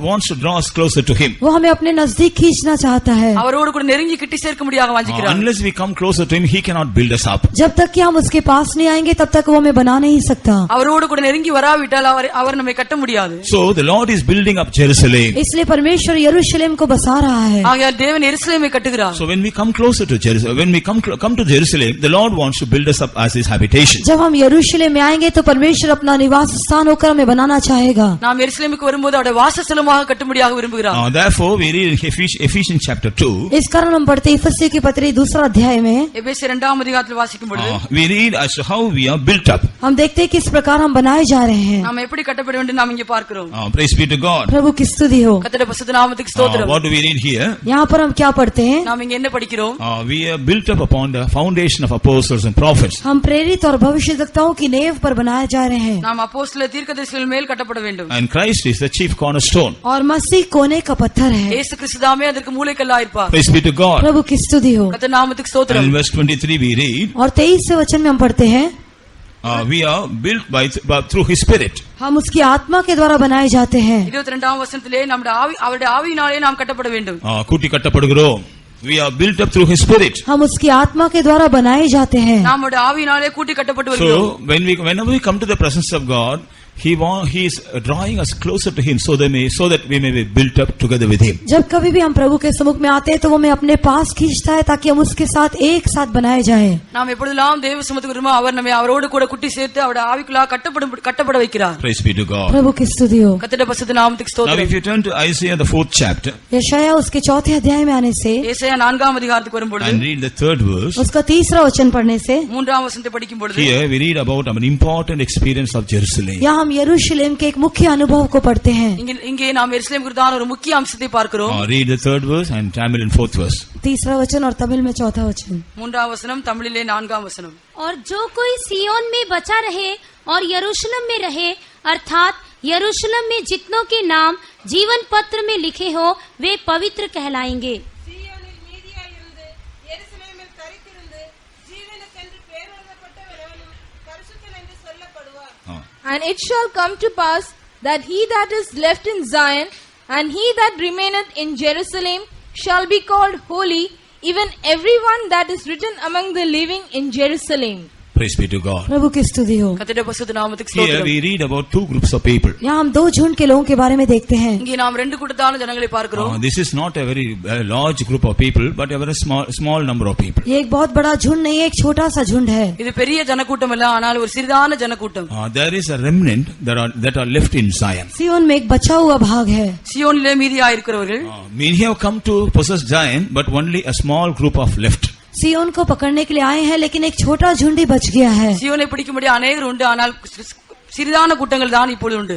wants to draw us closer to Him. वो हमें अपने नजदीक खींचना चाहता है। அவரோடு கூட நெருங்கி கிட்டி சேர்க்கும்படியாக வாஞ்சிக்கிறார்। Unless we come closer to Him, He cannot build us up. जब तक कि हम उसके पास नहीं आएंगे तब तक वो हमें बना नहीं सकता। அவரோடு கூட நெருங்கி வராவிட்டால் அவர் நம்மை கட்ட முடியாது। So the Lord is building up Jerusalem. इसलिए परमेश्वर यरूशलेम को बसा रहा है। ஆகையால் தேவன் எருசலேமை கட்டுகிறார்। So when we come closer to Jerusalem, when we come to Jerusalem, the Lord wants to build us up as His habitation. जब हम यरूशलेम में आएंगे तो परमेश्वर अपना निवास स्थान होकर हमें बनाना चाहेगा। நாம் எருசலேமுக்கு வரும்போது அவருடைய வாசஸ்தலமாக கட்டும்படியாக விரும்புகிறார்। Therefore we read in Ephesians chapter 2. इस कारण हम पढ़ते इफिसियों की पत्री 2 अध्याय में எபேசியர் 2 அதிகாரத்தில் வாசிக்கும் பொழுது We read as to how we are built up. हम देखते हैं किस प्रकार हम बनाए जा रहे हैं। நாம் எப்படி கட்டப்பட வேண்டும் நாம் இங்கே பார்க்கிறோம்। Praise be to God. प्रभु की स्तुति हो। கர்த்தருடைய பரிசுத்த நாமத்துக்கு ஸ்தோத்திரம்। What do we read here? यहाँ पर हम क्या पढ़ते हैं? நாம் இங்கே என்ன படிக்கிறோம்? We are built up upon the foundation of apostles and prophets. हम प्रेरित और भविष्यद्वक्ताओं की नींव पर बनाए जा रहे हैं। நாம் அப்போஸ்தலர் தீர்க்கதரிசிகள் மேல் கட்டப்பட வேண்டும்। And Christ is the chief cornerstone. और मसीह कोने का पत्थर है। இயேசு கிறிஸ்து தாமே அதற்கு மூலைக்கல்லாய் இருப்பார்। Praise be to God. प्रभु की स्तुति हो। கர்த்தருடைய நாமத்துக்கு And ஸ்தோத்திரம்। in verse 23 we read, और 23 वचन में हम पढ़ते हैं, we are built through His Spirit. हम उसकी आत्मा के द्वारा बनाए जाते हैं। 22 வசனத்திலே நம்முடைய அவருடைய ஆவியினாலே நாம் கட்டப்பட வேண்டும்। கூட்டி கட்டப்படுகிறோம். We are built up through His Spirit. हम उसकी आत्मा के द्वारा बनाए जाते हैं। நம்முடைய ஆவியினாலே கூட்டி கட்டப்பட்டு வருகிறோம்। So whenever we come to the presence of God, He is drawing us closer to Him so that we may be built up together with Him. जब कभी भी हम प्रभु के सम्मुख में आते हैं तो वो हमें अपने पास खींचता है ताकि हम उसके साथ एक साथ बनाए जाएं। நாம் எப்பொழுதெல்லாம் தேவ சமூகத்துக்கு வருமோ அவர் நம்மை அவரோடு கூட கூட்டி சேர்த்து அவருடைய ஆவிக்குள்ளாக கட்டப்பட வைக்கிறார்। Praise be to God. प्रभु की स्तुति हो। கர்த்தருடைய பரிசுத்த நாமத்துக்கு Now ஸ்தோத்திரம்। if you turn to Isaiah the 4th chapter यशायाह उसके 4th अध्याय में आने से ஏசாயா 4 அதிகாரத்துக்கு வரும்பொழுது and read the 3rd verse, उसका 3रा वचन पढ़ने से 3 वचनத்தை படிக்கும் பொழுது here we read about an important experience of Jerusalem. यहाँ हम यरूशलेम के एक मुख्य अनुभव को पढ़ते हैं। இங்கே நாம் எருசலேம் குறித்தான ஒரு முக்கிய அம்சத்தை பார்க்கிறோம்। Read the 3rd verse and Tamil in 4th verse. 3रा वचन और तमिल में 4था वचन। 3 वचனம் தமிழிலே 4 वचனம்। और जो कोई सियोन में बचा रहे और यरूशलेम में रहे, अर्थात यरूशलेम में जितनों के नाम जीवन पत्र में लिखे हो वे पवित्र कहलाएंगे। சீயோனில் மீதியாயிருந்து எருசலேமில் தரித்திருந்து ஜீவனுக்கென்று பேரெழுதப்பட்டவனும் பரிசுத்தன் என்று சொல்லப்படுவார். And it shall come to pass that he that is left in Zion and he that remaineth in Jerusalem shall be called holy, even everyone that is written among the living in Jerusalem. Praise be to God. प्रभु की स्तुति हो। கர்த்தருடைய பரிசுத்த நாமத்துக்கு Here ஸ்தோத்திரம்। we read about 2 groups of people. यहाँ हम 2 झुंड के लोगों के बारे में देखते हैं। இங்கே நாம் 2 கூட்டத்தான ஜனங்களை பார்க்கிறோம்। This is not a very large group of people, but a very small number of people. ये एक बहुत बड़ा झुंड नहीं है, एक छोटा सा झुंड है। இது பெரிய ஜனக்கூட்டம் இல்ல, ஆனால் ஒரு சிறிதான ஜனக்கூட்டம்। There is a remnant that are left in Zion. सियोन में एक बचा हुआ भाग है। சியோனிலே மீதியாய் இருக்கிறவர்கள் Many have come to possess Zion, but only a small group of left. सियोन को पकड़ने के लिए आए हैं, लेकिन एक छोटा झुंड ही बच गया है। சியோனை பிடிக்கும்படி अनेகர் உண்டு, ஆனால் சிறிதான கூட்டங்கள் தான் இப்பொழுது உண்டு।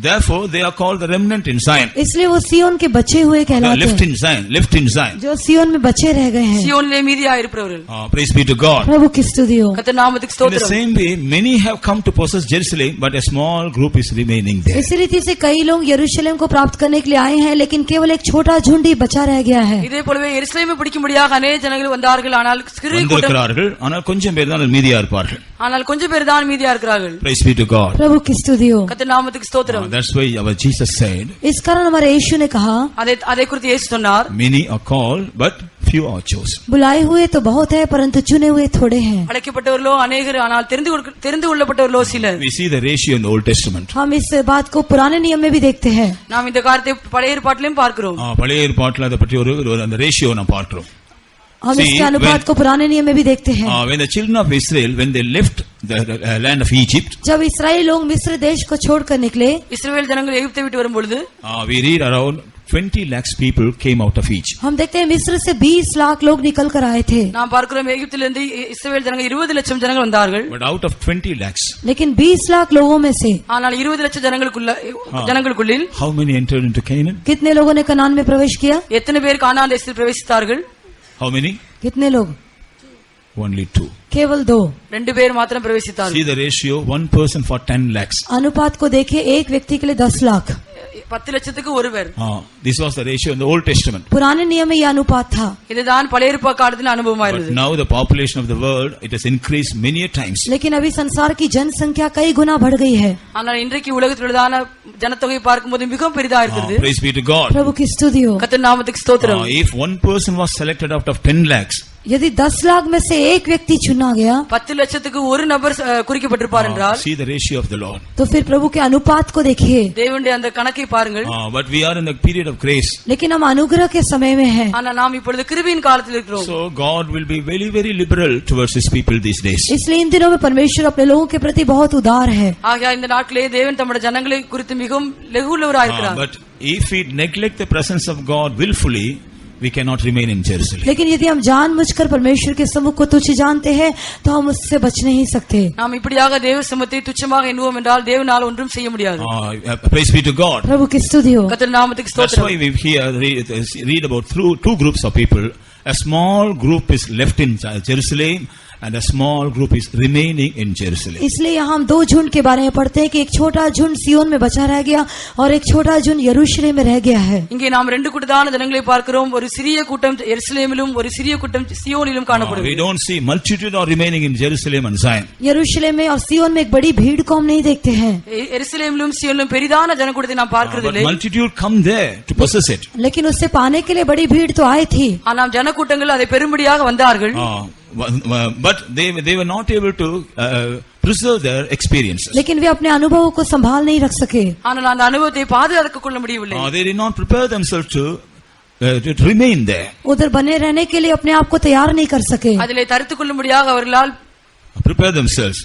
Therefore they are called the remnant in Zion. इसलिए वो सियोन के बचे हुए कहलाते Left हैं, in Zion, left in Zion. जो सियोन में बचे रह गए हैं। சியோனிலே மீதியாய் இருப்பவர்கள்। Praise be to God. प्रभु की स्तुति हो। கர்த்தர் நாமத்துக்கு In the ஸ்தோத்திரம்। same way, many have come to possess Jerusalem, but a small group is remaining there. इसी रीति से कई लोग यरूशलेम को प्राप्त करने के लिए आए हैं, लेकिन केवल एक छोटा झुंड ही बचा रह गया है। இதே போலவே எருசலேமை பிடிக்கும்படியாக अनेक ஜனங்கள் வந்தார்கள், ஆனால் சிறு கூட்டம், வந்திருக்கிறார்கள், ஆனால் கொஞ்சம் பேர் தான் மீதியா இருப்பார்கள். ஆனால் கொஞ்சம் பேர் தான் மீதியா இருக்கிறார்கள்। Praise be to God. प्रभु की स्तुति हो। கர்த்தர் நாமத்துக்கு ஸ்தோத்திரம்। That's why our Jesus said, इस कारण हमारे यीशु ने कहा, அதை குறித்து இயேசு சொன்னார், many are called, but few are chosen. बुलाए हुए तो बहुत है, परंतु चुने हुए थोड़े हैं। அழைக்கப்பட்டவர்களோ अनेகர், ஆனால் தெரிந்து கொள்ளப்பட்டவர்களோ சிலர்। We see the ratio in the Old Testament. हम इस बात को पुराने नियम में भी देखते हैं। நாம் இந்த காரியத்தை பழைய ஏற்பாட்டிலும் பார்க்கிறோம்। பழைய ஏற்பாட்டில் அதை பற்றி ஒரு அந்த ரேஷியோ நாம் பார்க்கிறோம். हम See, इसके अनुपात को पुराने नियम में भी देखते हैं। When the children of Israel, when they left the land of Egypt, जब इस्राएली लोग मिस्र देश को छोड़कर निकले, இஸ்ரவேல் ஜனங்கள் எகிப்தை விட்டு வரும்பொழுது we read around 20 lakhs people came out of Egypt. हम देखते हैं मिस्र से 20 लाख लोग निकल कर आए थे, நாம் பார்க்கிறோம் எகிப்திலிருந்து இஸ்ரவேல் ஜனங்கள் 20 லட்சம் ஜனங்கள் வந்தார்கள். But out of 20 lakhs, लेकिन 20 लाख लोगों में से ஆனால் 20 லட்சம் ஜனங்களுக்குள்ளில் how many entered into Canaan? कितने लोगों ने कनान में प्रवेश किया? எத்தனை பேர் கானான் தேசத்தில் பிரவேசித்தார்கள்? How many? कितने लोग? Only 2. केवल 2. 2 பேர் மாத்திரம் பிரவேசித்தார்கள். See the ratio, 1 person for 10 lakhs. अनुपात को देखिए, एक व्यक्ति के लिए 10 लाख. 10 லட்சத்துக்கு ஒரு பேர். This was the ratio in the Old Testament. पुराने नियम में यह अनुपात था. இதுதான் பழைய ஏற்பாடு காலத்தில் அனுபவமா But இருந்தது. now the population of the world, it has increased many a times. लेकिन अभी संसार की जनसंख्या कई गुना बढ़ गई है. ஆனால் இன்றைக்கு உலகத்தில் உள்ளதான ஜனத்தொகை பார்க்கும்போது மிகவும் பெரிதா இருக்கிறது. Praise be to God. प्रभु की स्तुति हो. கர்த்தர் நாமத்துக்கு ஸ்தோத்திரம். If one person was selected out of 10 lakhs, यदि 10 लाख में से एक व्यक्ति चुना गया, 10 லட்சத்துக்கு ஒரு நபர் குறிக்கப்பட்டிருப்பார் என்றால், see the ratio of the Lord. तो फिर प्रभु के अनुपात को देखिए. தேவனுடைய அந்த கணக்கை பாருங்கள். But we are in the period of grace. लेकिन हम अनुग्रह के समय में हैं. ஆனால் நாம் இப்பொழுது கிருபையின் காலத்தில் இருக்கிறோம். So God will be very, very liberal towards His people these days. इसलिए इन दिनों में परमेश्वर अपने लोगों के प्रति बहुत उदार है. ஆகையா இந்த நாட்களே தேவன் தம்முடைய ஜனங்களை குறித்து மிகவும் லகுலவராய் இருக்கிறார். But if we neglect the presence of God willfully, we cannot remain in Jerusalem. लेकिन यदि हम जानबूझकर परमेश्वर के सम्मुख को तुच्छ जानते हैं, तो हम उससे बच नहीं सकते. நாம் இப்படியாக தேவ சமூகத்தை துச்சமாக எண்ணுவோம் என்றால் தேவனால் ஒன்றும் செய்ய முடியாது. Praise be to God. प्रभु की स्तुति हो. கர்த்தர் நாமத்துக்கு That's ஸ்தோத்திரம். why we here read about two groups of people. A small group is left in Jerusalem, and a small group is remaining in Jerusalem. इसलिए यहाँ हम 2 झुंड के बारे में पढ़ते हैं कि एक छोटा झुंड सियोन में बचा रह गया और एक छोटा झुंड यरूशलेम में रह गया है. இங்கே நாம் ரெண்டு கூட்டத்தான ஜனங்களை பார்க்கிறோம். ஒரு சிறிய கூட்டம் எருசலேமிலும் ஒரு சிறிய கூட்டம் சியோனிலும் We காணப்படுகிறது. don't see multitude are remaining in Jerusalem and Zion. यरूशलेम में और सियोन में एक बड़ी भीड़ को हम नहीं देखते हैं. எருசலேமிலும் சியோனிலும் பெரிதான ஜனக்கூட்டத்தை நாம் பார்க்கிறது But இல்லை. multitude come there to possess it. लेकिन उससे पाने के लिए बड़ी भीड़ तो आई थी. ஆனால் ஜனக்கூட்டங்கள் அதை பெரும்படியாக வந்தார்கள். But they were not able to preserve their experiences. लेकिन वे अपने अनुभवों को संभाल नहीं रख सके. ஆனால் அந்த அனுபவத்தை பாதுகாத்துக் கொள்ள முடியவில்லை. They did not prepare themselves to remain there. उधर बने रहने के लिए अपने आप को तैयार नहीं कर सके. அதிலே தரித்துக் கொள்ளும்படியாக அவர்களால் Prepare themselves.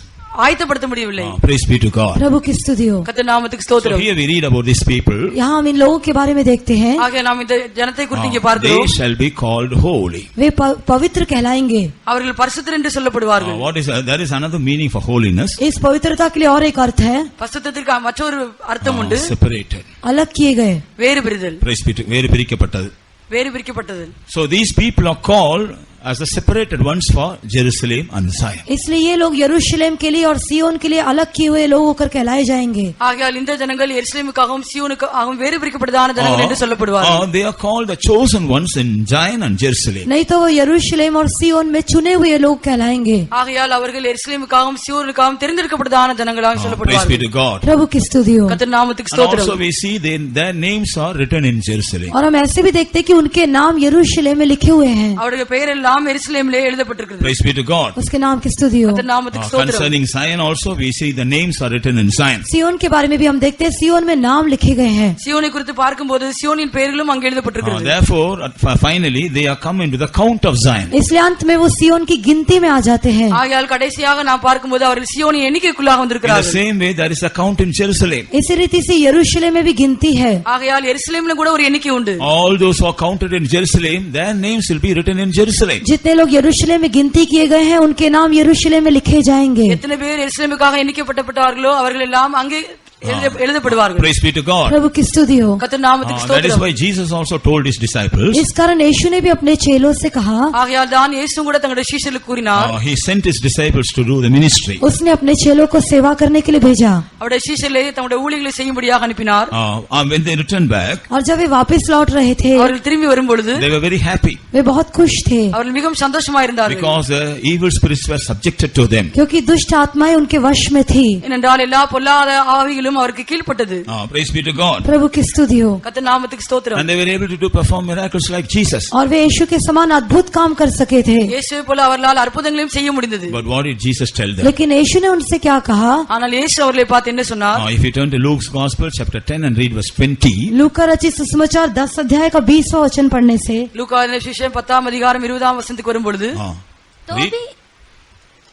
ஆயத்தப்படுத்த முடியவில்லை. Praise be to God. प्रभु की स्तुति हो. கர்த்தர் நாமத்துக்கு So ஸ்தோத்திரம். here we read about these people. यहाँ हम इन लोगों के बारे में देखते हैं. ஆக நாம் இந்த ஜனத்தை குறித்து இங்கே They பார்க்கிறோம். shall be called holy. वे पवित्र कहलाएंगे. அவர்கள் பரிசுத்தர் என்று சொல்லப்படுவார்கள். What is there is another meaning for holiness. इस पवित्रता के लिए और एक अर्थ है. பரிசுத்தத்திற்கு மற்றொரு அர்த்தம் உண்டு. Separated. अलग किए गए. வேறு பிரிதல். Praise be to வேறு பிரிக்கப்பட்டது. வேறு பிரிக்கப்பட்டது. So these people are called as the separated ones for Jerusalem and Zion. इसलिए ये लोग यरूशलेम के लिए और सियोन के लिए अलग किए हुए लोग होकर कहलाए जाएंगे. ஆகையால் இந்த ஜனங்கள் எருசலேமுக்காகவும் சியோனுக்காகவும் வேறு பிரிக்கப்பட்டதான ஜனங்கள் என்று சொல்லப்படுவார்கள். They are called the chosen ones in Zion and Jerusalem. नहीं तो वो यरूशलेम और सियोन में चुने हुए लोग कहलाएंगे. ஆகையால் அவர்கள் எருசலேமுக்காகவும் சியோனுக்காகவும் தெரிந்தெடுக்கப்பட்டதான ஜனங்களாக Praise be சொல்லப்படுவார்கள். to God. प्रभु की स्तुति हो. கர்த்தர் நாமத்துக்கு And also ஸ்தோத்திரம். we see their names are written in Jerusalem. और हम ऐसे भी देखते हैं कि उनके नाम यरूशलेम में लिखे हुए हैं. அவருடைய பெயர் எல்லாம் எருசலேமிலே எழுதப்பட்டிருக்கிறது. Praise be to God. उसके नाम की स्तुति हो. கர்த்தர் நாமத்துக்கு ஸ்தோத்திரம். Concerning Zion also we see the names are written in Zion. सियोन के बारे में भी हम देखते हैं सियोन में नाम लिखे गए हैं. சியோனை குறித்து பார்க்கும்போது சியோனின் பெயர்களும் அங்கே எழுதப்பட்டிருக்கிறது. Therefore finally they are come into the count of Zion. इसलिए अंत में वो सियोन की गिनती में आ जाते हैं. ஆகையால் கடைசியாக நாம் பார்க்கும்போது அவர்கள் சியோனின் எண்ணிக்கைக்குள்ளாக In the வந்திருக்கிறார்கள். same way there is a count in Jerusalem. इसी रीति से यरूशलेम में भी गिनती है. ஆகையால் எருசலேமிலும் கூட ஒரு எண்ணிக்கை உண்டு. All those who are counted in Jerusalem, their names will be written in Jerusalem. जितने लोग यरूशलेम में गिनती किए गए हैं उनके नाम यरूशलेम में लिखे जाएंगे. எத்தனை பேர் எருசலேமுக்காக எண்ணிக்கப்பட்டவர்களோ அவர்கள் எல்லாம் அங்கே எழுதப்படுவார்கள். Praise be to God. प्रभु की स्तुति हो. கர்த்தர் நாமத்துக்கு That is ஸ்தோத்திரம். why Jesus also told his disciples. इस कारण यीशु ने भी अपने चेलों से कहा. ஆகையால் தான் இயேசு கூட தங்களுடைய சீஷர்களுக்கு கூறினார். He sent his disciples to do the ministry. उसने अपने चेलों को सेवा करने के लिए भेजा. அவருடைய சீஷர்களை தங்களுடைய ஊழியங்களை செய்யும்படியாக அனுப்பினார். When they returned back, और जब वे वापस लौट रहे थे அவர்கள் திரும்பி வரும்பொழுது they were very happy वे बहुत खुश थे. அவர்கள் மிகவும் சந்தோஷமா இருந்தார்கள். because the evil spirits were subjected to them. क्योंकि दुष्ट आत्माएं उनके वश में थी. ஏனென்றால் எல்லா பொல்லாத ஆவிகளும் அவருக்கு கீழ்ப்பட்டது. Praise be to God. प्रभु की स्तुति हो. கர்த்தர் நாமத்துக்கு ஸ்தோத்திரம். And they were able to perform miracles like Jesus. और वे यीशु के समान अद्भुत काम कर सके थे. இயேசுவை போல அவர்களால் அற்புதங்களையும் செய்ய முடிந்தது. But what did Jesus tell them? लेकिन यीशु ने उनसे क्या कहा? ஆனால் இயேசு அவர்களை பார்த்து என்ன சொன்னார்? If you turn to Luke's Gospel chapter 10 and read verse 20. लूका रचित सुसमाचार 10 अध्याय का 20वां वचन पढ़ने से லூக்கா சுவிசேஷம் 10 அதிகாரம் 20 வசனத்துக்கு வரும்பொழுது तो Read. भी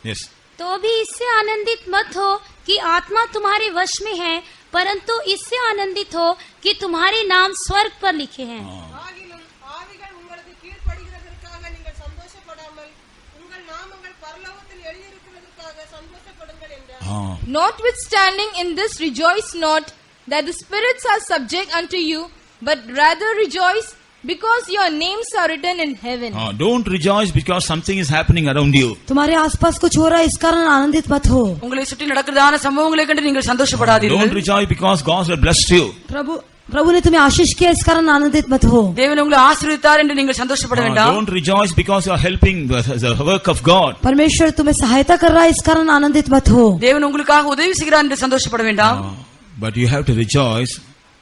Yes. तो भी इससे आनंदित मत हो कि आत्मा तुम्हारे वश में है, परंतु इससे आनंदित हो कि तुम्हारे नाम स्वर्ग पर लिखे हैं। ஆகிலும் ஆவிகள் உங்களுக்கு கீழ்ப்படிகிறதற்காக நீங்கள் சந்தோஷப்படாமல் உங்கள் நாமங்கள் பரலோகத்தில் எழுதியிருக்கிறதற்காக சந்தோஷப்படுங்கள் என்றார். Notwithstanding in this rejoice not that the spirits are subject unto you, but rather rejoice because your names are written in heaven. Don't rejoice because something is happening around you. तुम्हारे आसपास कुछ हो रहा है इस कारण आनंदित मत हो. உங்களை சுற்றி நடக்கிறதான சம்பவங்களை கண்டு நீங்கள் சந்தோஷப்படாதீர்கள். Don't rejoice because God has blessed you. प्रभु ने तुम्हें आशीष किया इस कारण आनंदित मत हो. தேவன் உங்களை ஆசீர்வதித்தார் என்று நீங்கள் சந்தோஷப்பட வேண்டாம். Don't rejoice because you are helping the work of God. परमेश्वर तुम्हें सहायता कर रहा है इस कारण आनंदित मत हो. தேவன் உங்களுக்காக உதவி செய்கிறார் என்று சந்தோஷப்பட வேண்டாம். But you have to rejoice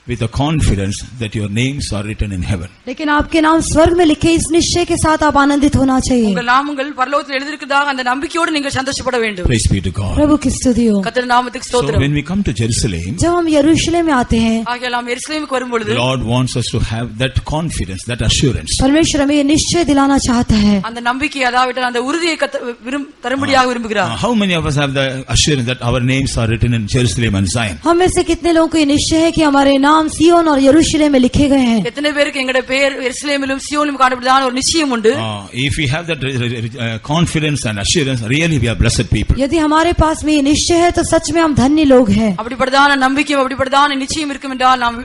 with the confidence that your names are written in heaven. लेकिन आपके नाम स्वर्ग में लिखे इस निश्चय के साथ आप आनंदित होना चाहिए. உங்கள் நாமங்கள் பரலோகத்தில் எழுதியிருக்கிறதாக அந்த நம்பிக்கையோடு நீங்கள் சந்தோஷப்பட வேண்டும். Praise be to God. प्रभु की स्तुति हो. கர்த்தருடைய நாமத்துக்கு So ஸ்தோத்திரம். when we come to Jerusalem, जब हम यरूशलेम में आते हैं, ஆகையால் நாம் எருசலேமுக்கு வரும்பொழுது the Lord wants us to have that confidence, that assurance. परमेश्वर हमें ये निश्चय दिलाना चाहता है. அந்த நம்பிக்கை அதாவது அந்த உறுதியை தரும்படியாக விரும்புகிறார். How many of us have the assurance that our names are written in Jerusalem and Zion? हम में से कितने लोगों को ये निश्चय है कि हमारे नाम सिय्योन और यरूशलेम में लिखे गए हैं? எத்தனை பேருக்கு எங்களுடைய பெயர் எருசலேமிலும் சியோனிலும் காணப்படுதான ஒரு நிச்சயம் உண்டு? If we have that confidence and assurance, really we are blessed people. यदि हमारे पास में ये निश्चय है तो सच में हम धन्य लोग हैं. அப்படிப்பட்டதான நம்பிக்கையும் அப்படிப்பட்டதான நிச்சயம் இருக்கும் என்றால் நாம்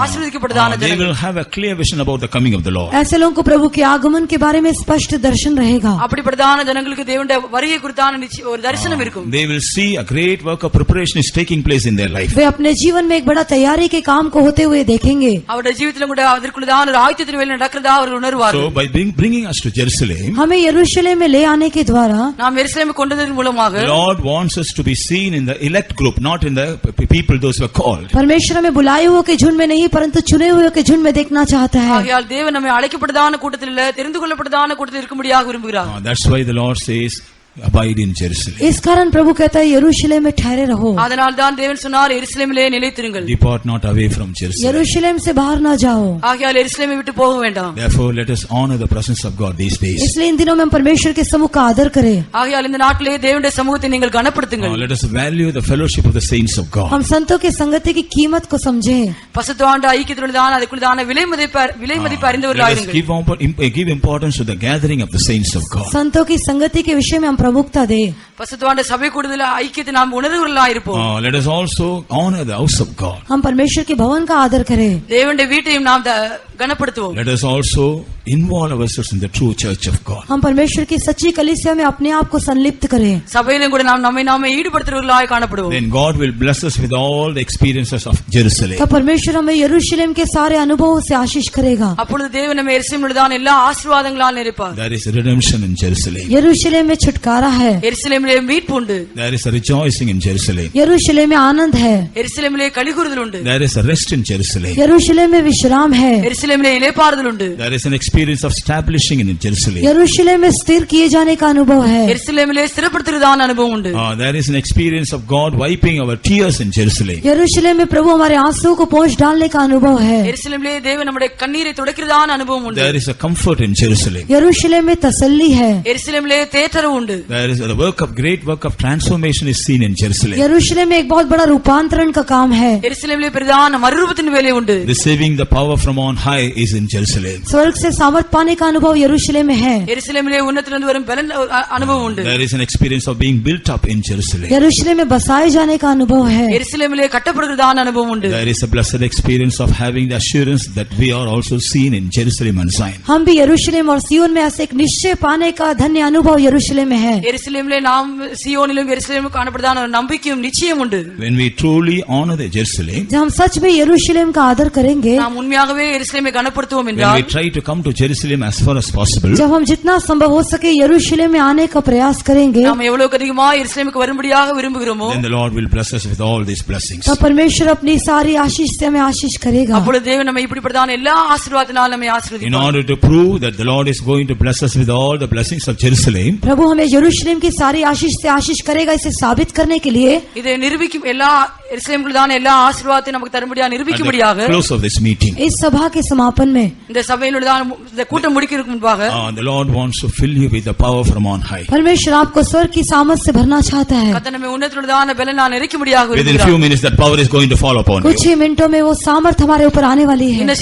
ஆசீர்வதிக்கப்பட்டதான They will have a clear vision about the coming of the Lord. ऐसे लोगों को प्रभु के आगमन के बारे में स्पष्ट दर्शन रहेगा. அப்படிப்பட்டதான ஜனங்களுக்கு தேவனுடைய வருகை குறித்தான ஒரு தரிசனம் இருக்கும். They will see a great work of preparation is taking place in their life. वे अपने जीवन में एक बड़ा तैयारी के काम को होते हुए देखेंगे. அவருடைய ஜீவிதத்திலும் கூட அதற்குள்ளதான ஒரு ஆயத்தத்தின் வேலை நடக்கிறதா அவர்கள் உணர்வார்கள். So by bringing us to Jerusalem, हमें यरूशलेम में ले आने के द्वारा நாம் எருசலேமுக்கு கொண்டதன் மூலமாக the Lord wants us to be seen in the elect group, not in the people those who are called. परमेश्वर हमें बुलाए हुए के झुंड में नहीं परंतु चुने हुए के झुंड में देखना चाहता है. ஆகையால் தேவன் நம்மை அழைக்கப்பட்டதான கூட்டத்தில் இல்ல தெரிந்து கொள்ளப்பட்டதான கூட்டத்தில் இருக்கும்படியாக விரும்புகிறார். That's why the Lord says abide in Jerusalem. इस कारण प्रभु कहता है यरूशलेम में ठहरे रहो. அதனால் தான் தேவன் சொன்னார் எருசலேமிலே நிலைத்திருங்கள். Depart not away from Jerusalem. यरूशलेम से बाहर ना जाओ. ஆகையால் எருசலேமை விட்டு போக வேண்டாம். Therefore let us honor the presence of God these days. इसलिए इन दिनों में हम परमेश्वर के समूह का आदर करें. ஆகையால் இந்த நாட்டிலே தேவனுடைய சமூகத்தை நீங்கள் கனப்படுத்துங்கள். Let us value the fellowship of the saints of God. हम संतों की संगति की कीमत को समझें. பசுத்தவாண்ட ஐக்கியத்துள்ளதான அதுக்குள்ளதான விலை மதிப்பு அறிந்தவர்களாயிருங்கள். Give importance to the gathering of the saints of God. संतों की संगति के विषय में हम प्रमुखता दें. பசுத்தவாண்ட சபை கூடுதல ஐக்கியத்தை நாம் உணர்வுகளாயிருப்போம். Let us also honor the house of God. हम परमेश्वर के भवन का आदर करें. தேவனுடைய வீட்டையும் நாம் கனப்படுத்துவோம். Let us also involve ourselves in the true church of God. हम परमेश्वर की सच्ची कलीसिया में अपने आप को संलिप्त करें. சபையிலும் கூட நாம் நம்மை ஈடுபடுத்துறவர்களாய் காணப்படுவோம். Then God will bless us with all the experiences of Jerusalem. तब परमेश्वर हमें यरूशलेम के सारे अनुभवों से आशीष करेगा. அப்பொழுது தேவன் நம்மை எருசலேமிலுள்ளதான எல்லா ஆசீர்வாதங்களால் நிறைப்பார். There is redemption in Jerusalem. यरूशलेम में छुटकारा है. எருசலேமிலே மீட்பு உண்டு. There is a rejoicing in Jerusalem. यरूशलेम में आनंद है. எருசலேமிலே களிகூறுதல் உண்டு. There is a rest in Jerusalem. यरूशलेम में विश्राम है. எருசலேமிலே இளைப்பாறுதல் உண்டு. There is an experience of establishing in Jerusalem. यरूशलेम में स्थिर किए जाने का अनुभव है. எருசலேமிலே ஸ்திரப்படுத்துறதான அனுபவம் உண்டு. There is an experience of God wiping our tears in Jerusalem. यरूशलेम में प्रभु हमारे आंसुओं को पोंछ डालने का अनुभव है. எருசலேமிலே தேவன் நம்முடைய கண்ணீரை துடைக்கிறதான அனுபவம் உண்டு. There is a comfort in Jerusalem. यरूशलेम में तसल्ली है. எருசலேமிலே தேற்றரவு உண்டு. There is the great work of transformation is seen in Jerusalem. यरूशलेम में एक बहुत बड़ा रूपांतरण का काम है. எருசலேமிலே பிரதான மறுரூபத்தின் வேலை உண்டு. Receiving the power from on high is in Jerusalem. स्वर्ग से सामर्थ पाने का अनुभव यरूशलेम में है. எருசலேமிலே உன்னதத்திலிருந்து வரும் பலன் அனுபவம் உண்டு. There is an experience of being built up in Jerusalem. यरूशलेम में बसाए जाने का अनुभव है. எருசலேமிலே கட்டப்படுகிறதான அனுபவம் உண்டு. There is a blessed experience of having the assurance that we are also seen in Jerusalem and Zion. हम भी यरूशलेम और सिय्योन में ऐसे एक निश्चय पाने का धन्य अनुभव यरूशलेम में है. எருசலேமிலே நாம் சியோனிலும் எருசலேமிலும் காணப்படுகிறதான ஒரு நம்பிக்கையும் நிச்சயம் உண்டு. When we truly honor the Jerusalem, जब हम सच में यरूशलेम का आदर करेंगे, நாம் உண்மையாகவே எருசலேமை கனப்படுத்துவோம் when என்றால், we try to come to Jerusalem as far as possible, जब हम जितना संभव हो सके यरूशलेम में आने का प्रयास करेंगे, நாம் எவ்வளவுக்கு அதிகமா எருசலேமுக்கு வரும்படியாக விரும்புகிறோமோ, then the Lord will bless us with all these blessings. तब परमेश्वर अपनी सारी आशीष से हमें आशीष करेगा. அப்பொழுது தேவன் நம்மை இப்படிப்பட்டதான எல்லா ஆசீர்வாதத்தினாலும் நம்மை In ஆசீர்வதிப்பார். order to prove that the Lord is going to bless us with all the blessings of Jerusalem, प्रभु हमें यरूशलेम की सारी आशीष से आशीष करेगा, इसे साबित करने के लिए இதை நிரூபிக்கும் எருசலேமுக்குள்ளான எல்லா ஆசீர்வாதத்தையும் நமக்கு தரும்படியாக நிரூபிக்கும்படியாக close of this meeting, इस सभा के समापन में இந்த சபையிலுள்ளதான இந்த கூட்டம் முடிக்கிறதுக்கு முன்பாக the Lord wants to fill you with the power from on high. परमेश्वर आपको स्वर्ग की सामर्थ से भरना चाहता है। கர்த்தர் நம்மை உன்னதத்திலுள்ளதான பலனால் நிறைக்கும்படியாக Within விரும்புகிறார்। few minutes that power is going to fall upon कुछ you. ही मिनटों में वो सामर्थ हमारे ऊपर आने वाली है। இன்னும்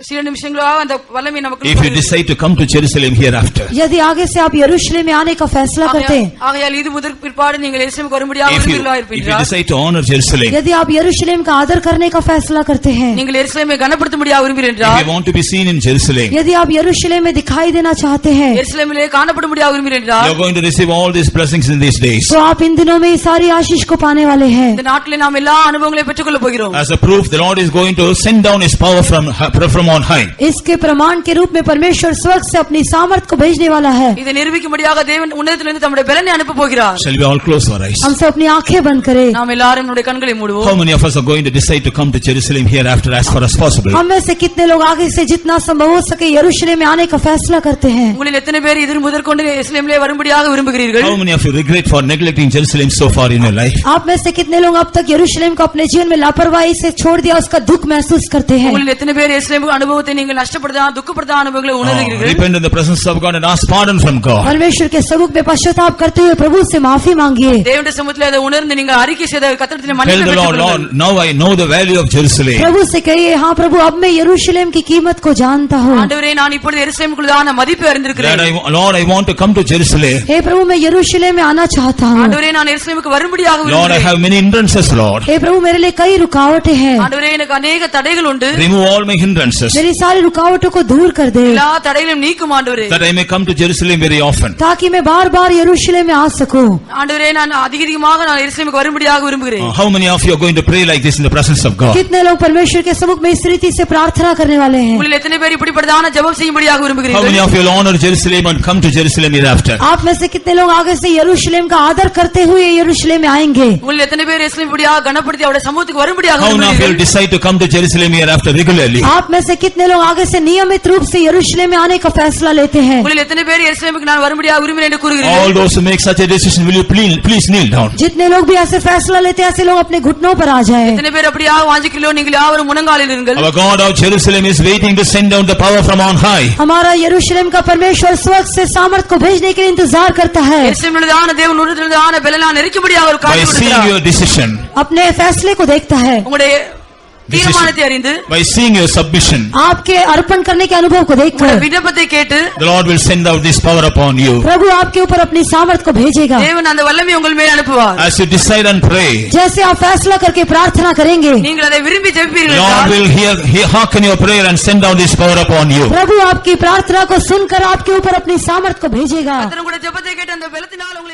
சில நிமிஷங்களாக அந்த வல்லமை நமக்கு If you decide to come to Jerusalem hereafter, यदि आगे से आप यरूशलेम में आने का फैसला करते हैं, ஆகையால் இது முதல் பிற்பாடு நீங்கள் எருசலேமுக்கு வரும்படியாக if you விரும்புகிறீர்களா decide to honor Jerusalem, यदि आप यरूशलेम का आदर करने का फैसला करते हैं, நீங்கள் எருசலேமை கனப்படுத்தும்படியாக விரும்புகிறீர்களா if you want to be seen in Jerusalem, यदि आप यरूशलेम में दिखाई देना चाहते हैं, எருசலேமிலே காணப்படும்படியாக விரும்புகிறீர்களா you are going to receive all these blessings in these days. तो आप इन दिनों में सारी आशीष को पाने वाले हैं। இந்த நாட்டிலே நாம் எல்லா அனுபவங்களையும் பெற்றுக்கொள்ள போகிறோம்। As a proof, the Lord is going to send down His power from on high. इसके प्रमाण के रूप में परमेश्वर स्वर्ग से अपनी सामर्थ को भेजने वाला है। இதை நிரூபிக்கும்படியாக தேவன் உன்னதத்திலிருந்து தம்முடைய பலனை அனுப்ப போகிறார்। Shall we all close our eyes? हम सब अपनी आंखें बंद करें। நாம் எல்லாரும் நம்முடைய கண்களை மூடுவோம்। How many of us are going to decide to come to Jerusalem hereafter as far as possible? हम में से कितने लोग आगे से जितना संभव हो सके यरूशलेम में आने का फैसला करते हैं? உங்களில் எத்தனை பேர் இது முதற்கொண்டு எருசலேமிலே வரும்படியாக விரும்புகிறீர்கள்? How many of you regret for neglecting Jerusalem so far in your life? आप में से कितने लोग अब तक यरूशलेम को अपने जीवन में लापरवाही से छोड़ दिया, उसका दुख महसूस करते हैं? உங்களில் எத்தனை பேர் எருசலேம் அனுபவத்தை நீங்கள் நஷ்டப்படுதா துக்கப்படுதா அனுபவங்களை உணர்கிறீர்கள்? Repent in the presence of God and ask pardon from God. परमेश्वर के समुख में पश्चाताप करते हुए प्रभु से माफी मांगिए। தேவனுடைய சமூகத்திலே அதை உணர்ந்து நீங்கள் அறிக்கை செய்த கர்த்தரிடத்தில் Tell மன்னிப்பு the Lord, பெற்றுக்கொள்ளுங்கள்। Lord, now I know the value of Jerusalem. प्रभु से कहिए, हाँ प्रभु अब मैं यरूशलेम की कीमत को जानता हूँ। ஆண்டவரே நான் இப்பொழுது எருசலேமுக்குள்ளான மதிப்பை அறிந்திருக்கிறேன்। Lord, I want to come to Jerusalem. हे प्रभु मैं यरूशलेम में आना चाहता हूँ। ஆண்டவரே நான் எருசலேமுக்கு வரும்படியாக Lord, I விரும்புகிறேன்। have many hindrances, Lord. हे प्रभु मेरे लिए कई रुकावटें हैं। ஆண்டவரே எனக்கு अनेक தடைகள் உண்டு। Remove all my hindrances मेरी सारी रुकावटों को दूर कर दे, எல்லா தடைகளையும் நீக்கும் ஆண்டவரே। that I may come to Jerusalem very often. ताकि मैं बार बार यरूशलेम में आ सकूं। ஆண்டவரே நான் அதிகமாக நான் எருசலேமுக்கு வரும்படியாக விரும்புகிறேன்। How many of you are going to pray like this in the presence of God? कितने लोग परमेश्वर के समुख में इस रीति से प्रार्थना करने वाले हैं? உங்களில் எத்தனை பேர் இப்படிப்பட்டதான ஜெபம் செய்யும்படியாக How many விரும்புகிறீர்கள்? of you will honor Jerusalem and come to Jerusalem hereafter? आप में से कितने लोग आगे से यरूशलेम का आदर करते हुए यरूशलेम में आएंगे? உங்களில் எத்தனை பேர் எருசலேம் இப்படியாக கனப்படுத்தி அவருடைய சமூகத்துக்கு வரும்படியாக How many of you will விரும்புகிறீர்கள்? decide to come to Jerusalem hereafter regularly? आप में से कितने लोग आगे से नियमित रूप से यरूशलेम में आने का फैसला लेते हैं? உங்களில் எத்தனை பேர் எருசலேமுக்கு நான் வரும்படியாக விரும்புகிறேன் என்று All கூறுகிறீர்கள்? those who make such a decision, will you please kneel down? जितने लोग भी ऐसे फैसला लेते हैं, ऐसे लोग अपने घुटनों पर आ जाए। எத்தனை பேர் அப்படியாக வாஞ்சிக்கிறோ நீங்கள் யாவரும் முழங்காலில் இருங்கள்। Our God of Jerusalem is waiting to send down the power from on high. हमारा यरूशलेम का परमेश्वर स्वर्ग से सामर्थ को भेजने के लिए इंतजार करता है। எருசலேமிலுள்ளதான தேவன் உன்னதத்திலுள்ளதான பலனால் நிறைக்கும்படியாக ஒரு By காரியம் seeing கொடுக்கிறார்। your decision, अपने फैसले को देखता है, உங்களுடைய தீர்மானத்தை அறிந்து by seeing your submission, आपके अर्पण करने के अनुभव को உங்களுடைய देखकर விண்ணப்பத்தை கேட்டு the Lord will send out this power upon you. प्रभु आपके ऊपर अपनी सामर्थ को भेजेगा। தேவன் அந்த வல்லமை உங்கள் மேல் அனுப்புவார்। As you decide and pray, जैसे आप फैसला करके प्रार्थना करेंगे, நீங்கள் அதை விரும்பி the ஜெபிப்பீர்கள் Lord என்றால், will hearken your prayer and send down this power upon you. प्रभु आपकी प्रार्थना को सुनकर आपके ऊपर अपनी सामर्थ को भेजेगा। கர்த்தர் உங்களுடைய ஜெபத்தை கேட்டு அந்த பலத்தினால் உங்களை